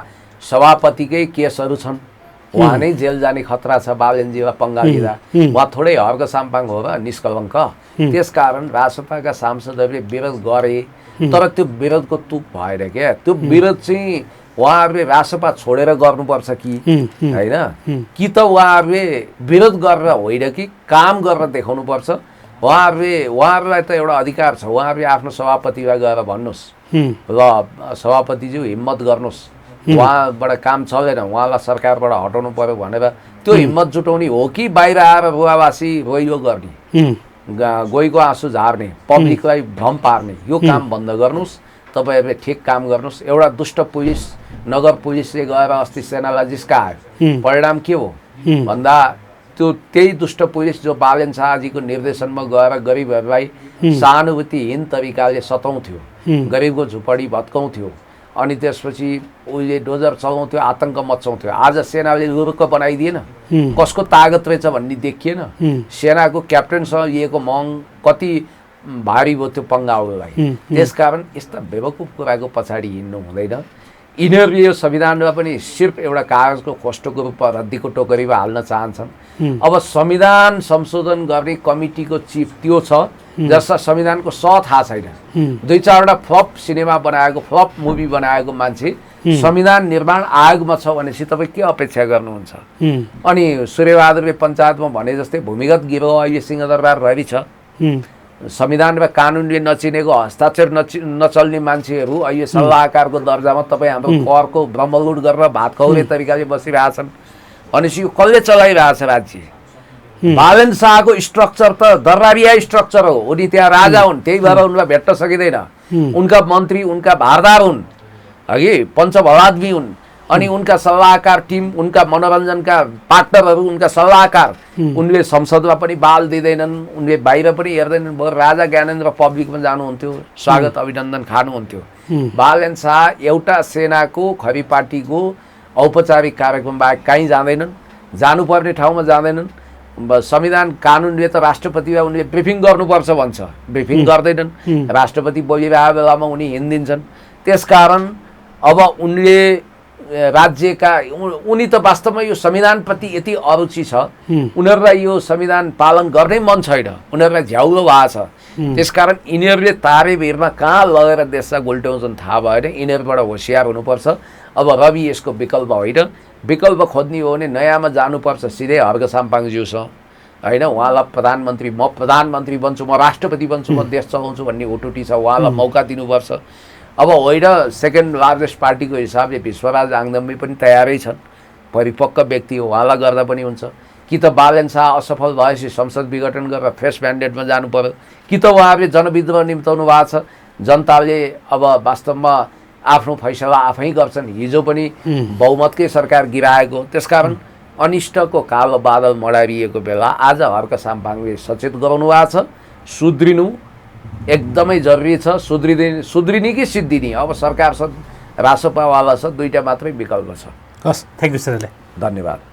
सभापतिकै केसहरू छन् उहाँ नै जेल जाने खतरा छ बालनजीलाई पंगा लिँदा उहाँ थोरै हर्क साम्पाङ हो र निष्कलङ्क त्यसकारण रासपाका सांसदहरूले विरोध गरे तर त्यो विरोधको तुक भएर क्या त्यो विरोध चाहिँ उहाँहरूले रासपा छोडेर गर्नुपर्छ कि होइन कि त उहाँहरूले विरोध गरेर होइन कि काम गरेर देखाउनुपर्छ उहाँहरूलाई त एउटा अधिकार छ उहाँहरूले आफ्नो सभापतिलाई गएर भन्नुहोस् ल सभापतिज्यू हिम्मत गर्नुहोस् उहाँबाट काम चलेन उहाँलाई सरकारबाट हटाउनु पर्यो भनेर त्यो हिम्मत जुटाउने हो कि बाहिर आएर रुवावासी रोइयो गर्ने गोइको आँसु झार्ने पब्लिकलाई भ्रम पार्ने यो काम बन्द गर्नुहोस् तपाईँहरूले ठिक काम गर्नुहोस् एउटा दुष्ट पुलिस नगर पुलिसले गएर अस्ति सेनालाई जिस्कायो परिणाम के हो भन्दा त्यो त्यही दुष्ट पुलिस जो बालन शाहजीको निर्देशनमा गएर गरिबहरूलाई सहानुभूतिहीन तरिकाले सताउँथ्यो गरिबको झुपडी भत्काउँथ्यो अनि त्यसपछि उसले डोजर चलाउँथ्यो आतंक मचाउँथ्यो आज सेनाले लुरुक्क बनाइदिएन कसको तागत रहेछ भन्ने देखिएन सेनाको क्याप्टेनसँग लिएको मङ कति भारी भयो त्यो पंगाउलाई त्यसकारण यस्ता बेवकुफ कुराको पछाडि हिँड्नु हुँदैन यिनीहरूले यो संविधानमा पनि सिर्फ एउटा कागजको खोस्टोको रूपमा रद्दीको टोकरीमा हाल्न चाहन्छन् अब संविधान संशोधन गर्ने कमिटीको चिफ त्यो छ जसलाई संविधानको थाहा छैन 2-4वटा फ्लप सिनेमा बनाएको फ्लप मुभी बनाएको मान्छे संविधान निर्माण आयोगमा छ भनेपछि तपाईँ के अपेक्षा गर्नुहुन्छ अनि सूर्यबहादुरले पञ्चायतमा भने जस्तै भूमिगत गिरोह अहिले सिंहदरबार भरि छ संविधानमा कानुनले नचिनेको हस्ताक्षर नचल्ने मान्छेहरू अहिले सल्लाहकारको दर्जामा तपाईँ हाम्रो करको ब्रह्मलुट गरेर भात खुवाउने तरिकाले बसिरहेछन् भनेपछि यो कसले चलाइरहेछ राज्य बालन शाहको स्ट्रक्चर त दर्रारिया स्ट्रक्चर हो उनी त्यहाँ राजा हुन् त्यही भएर उनलाई भेट्न सकिँदैन उनका मन्त्री उनका भारदार हुन् अघि पञ्चभलादमी हुन् अनि उनका सल्लाहकार टिम उनका मनोरञ्जनका पार्टनरहरू उनका सल्लाहकार उनले संसदमा पनि बाल दिँदैनन् उनले बाहिर पनि हेर्दैनन् बरु राजा ज्ञानेन्द्र पब्लिकमा जानुहुन्थ्यो स्वागत अभिनन्दन खानुहुन्थ्यो बालन शाह एउटा सेनाको खरी पार्टीको औपचारिक कार्यक्रम बाहेक कहीँ जाँदैनन् जानुपर्ने ठाउँमा जाँदैनन् संविधान कानुनले त राष्ट्रपतिलाई उनले ब्रिफिङ गर्नुपर्छ भन्छ, ब्रिफिङ गर्दैनन्। राष्ट्रपति बोलिरहेको बेलामा उनी हिँडिदिन्छन्। त्यसकारण अब उनले राज्यका उनी त वास्तवमा यो संविधानप्रति यति अरुचि छ, उनीहरूलाई यो संविधान पालन गर्नै मन छैन, उनीहरूलाई झ्याउलो भएको छ। त्यसकारण यिनीहरूले तारेभिरमा कहाँ लगेर देशलाई गोल्ट्याउँछन् थाहा भएन। यिनीहरूबाट होसियार हुनुपर्छ। अब रवि यसको विकल्प होइन, विकल्प खोज्ने हो भने नयाँमा जानुपर्छ सिधै हर्क साम्पाङज्यूसँग, होइन? उहाँलाई प्रधानमन्त्री, म प्रधानमन्त्री बन्छु, म राष्ट्रपति बन्छु, म देश चलाउँछु भन्ने हुटुटी छ, उहाँलाई मौका दिनुपर्छ। अब होइन सेकेन्ड लार्जेस्ट पार्टीको हिसाबले विश्वराज आङदम्बी पनि तयारै छन्, परिपक्व व्यक्ति हो, उहाँलाई गर्दा पनि हुन्छ। कि त बालेन शाह असफल भएपछि संसद विघटन गरेर फ्रेस म्यान्डेटमा जानु पर्यो, कि त उहाँहरूले जनविद्रोह निम्ताउनु भएको छ। जनताले अब वास्तवमा आफ्नो फैसला आफै गर्छन्। हिजो पनि बहुमतकै सरकार गिराएको, त्यसकारण अनिष्टको कालो बादल मडारिएको बेला आज हर्क साम्पाङले सचेत गराउनु भएको छ। सुध्रिनु एकदमै जरुरी छ। सुध्रिने कि सिद्धिने, अब सरकार छ, रासपावाला छ, दुईटा मात्रै विकल्प छ। हस्, थ्याङ्क यू सर। धन्यवाद।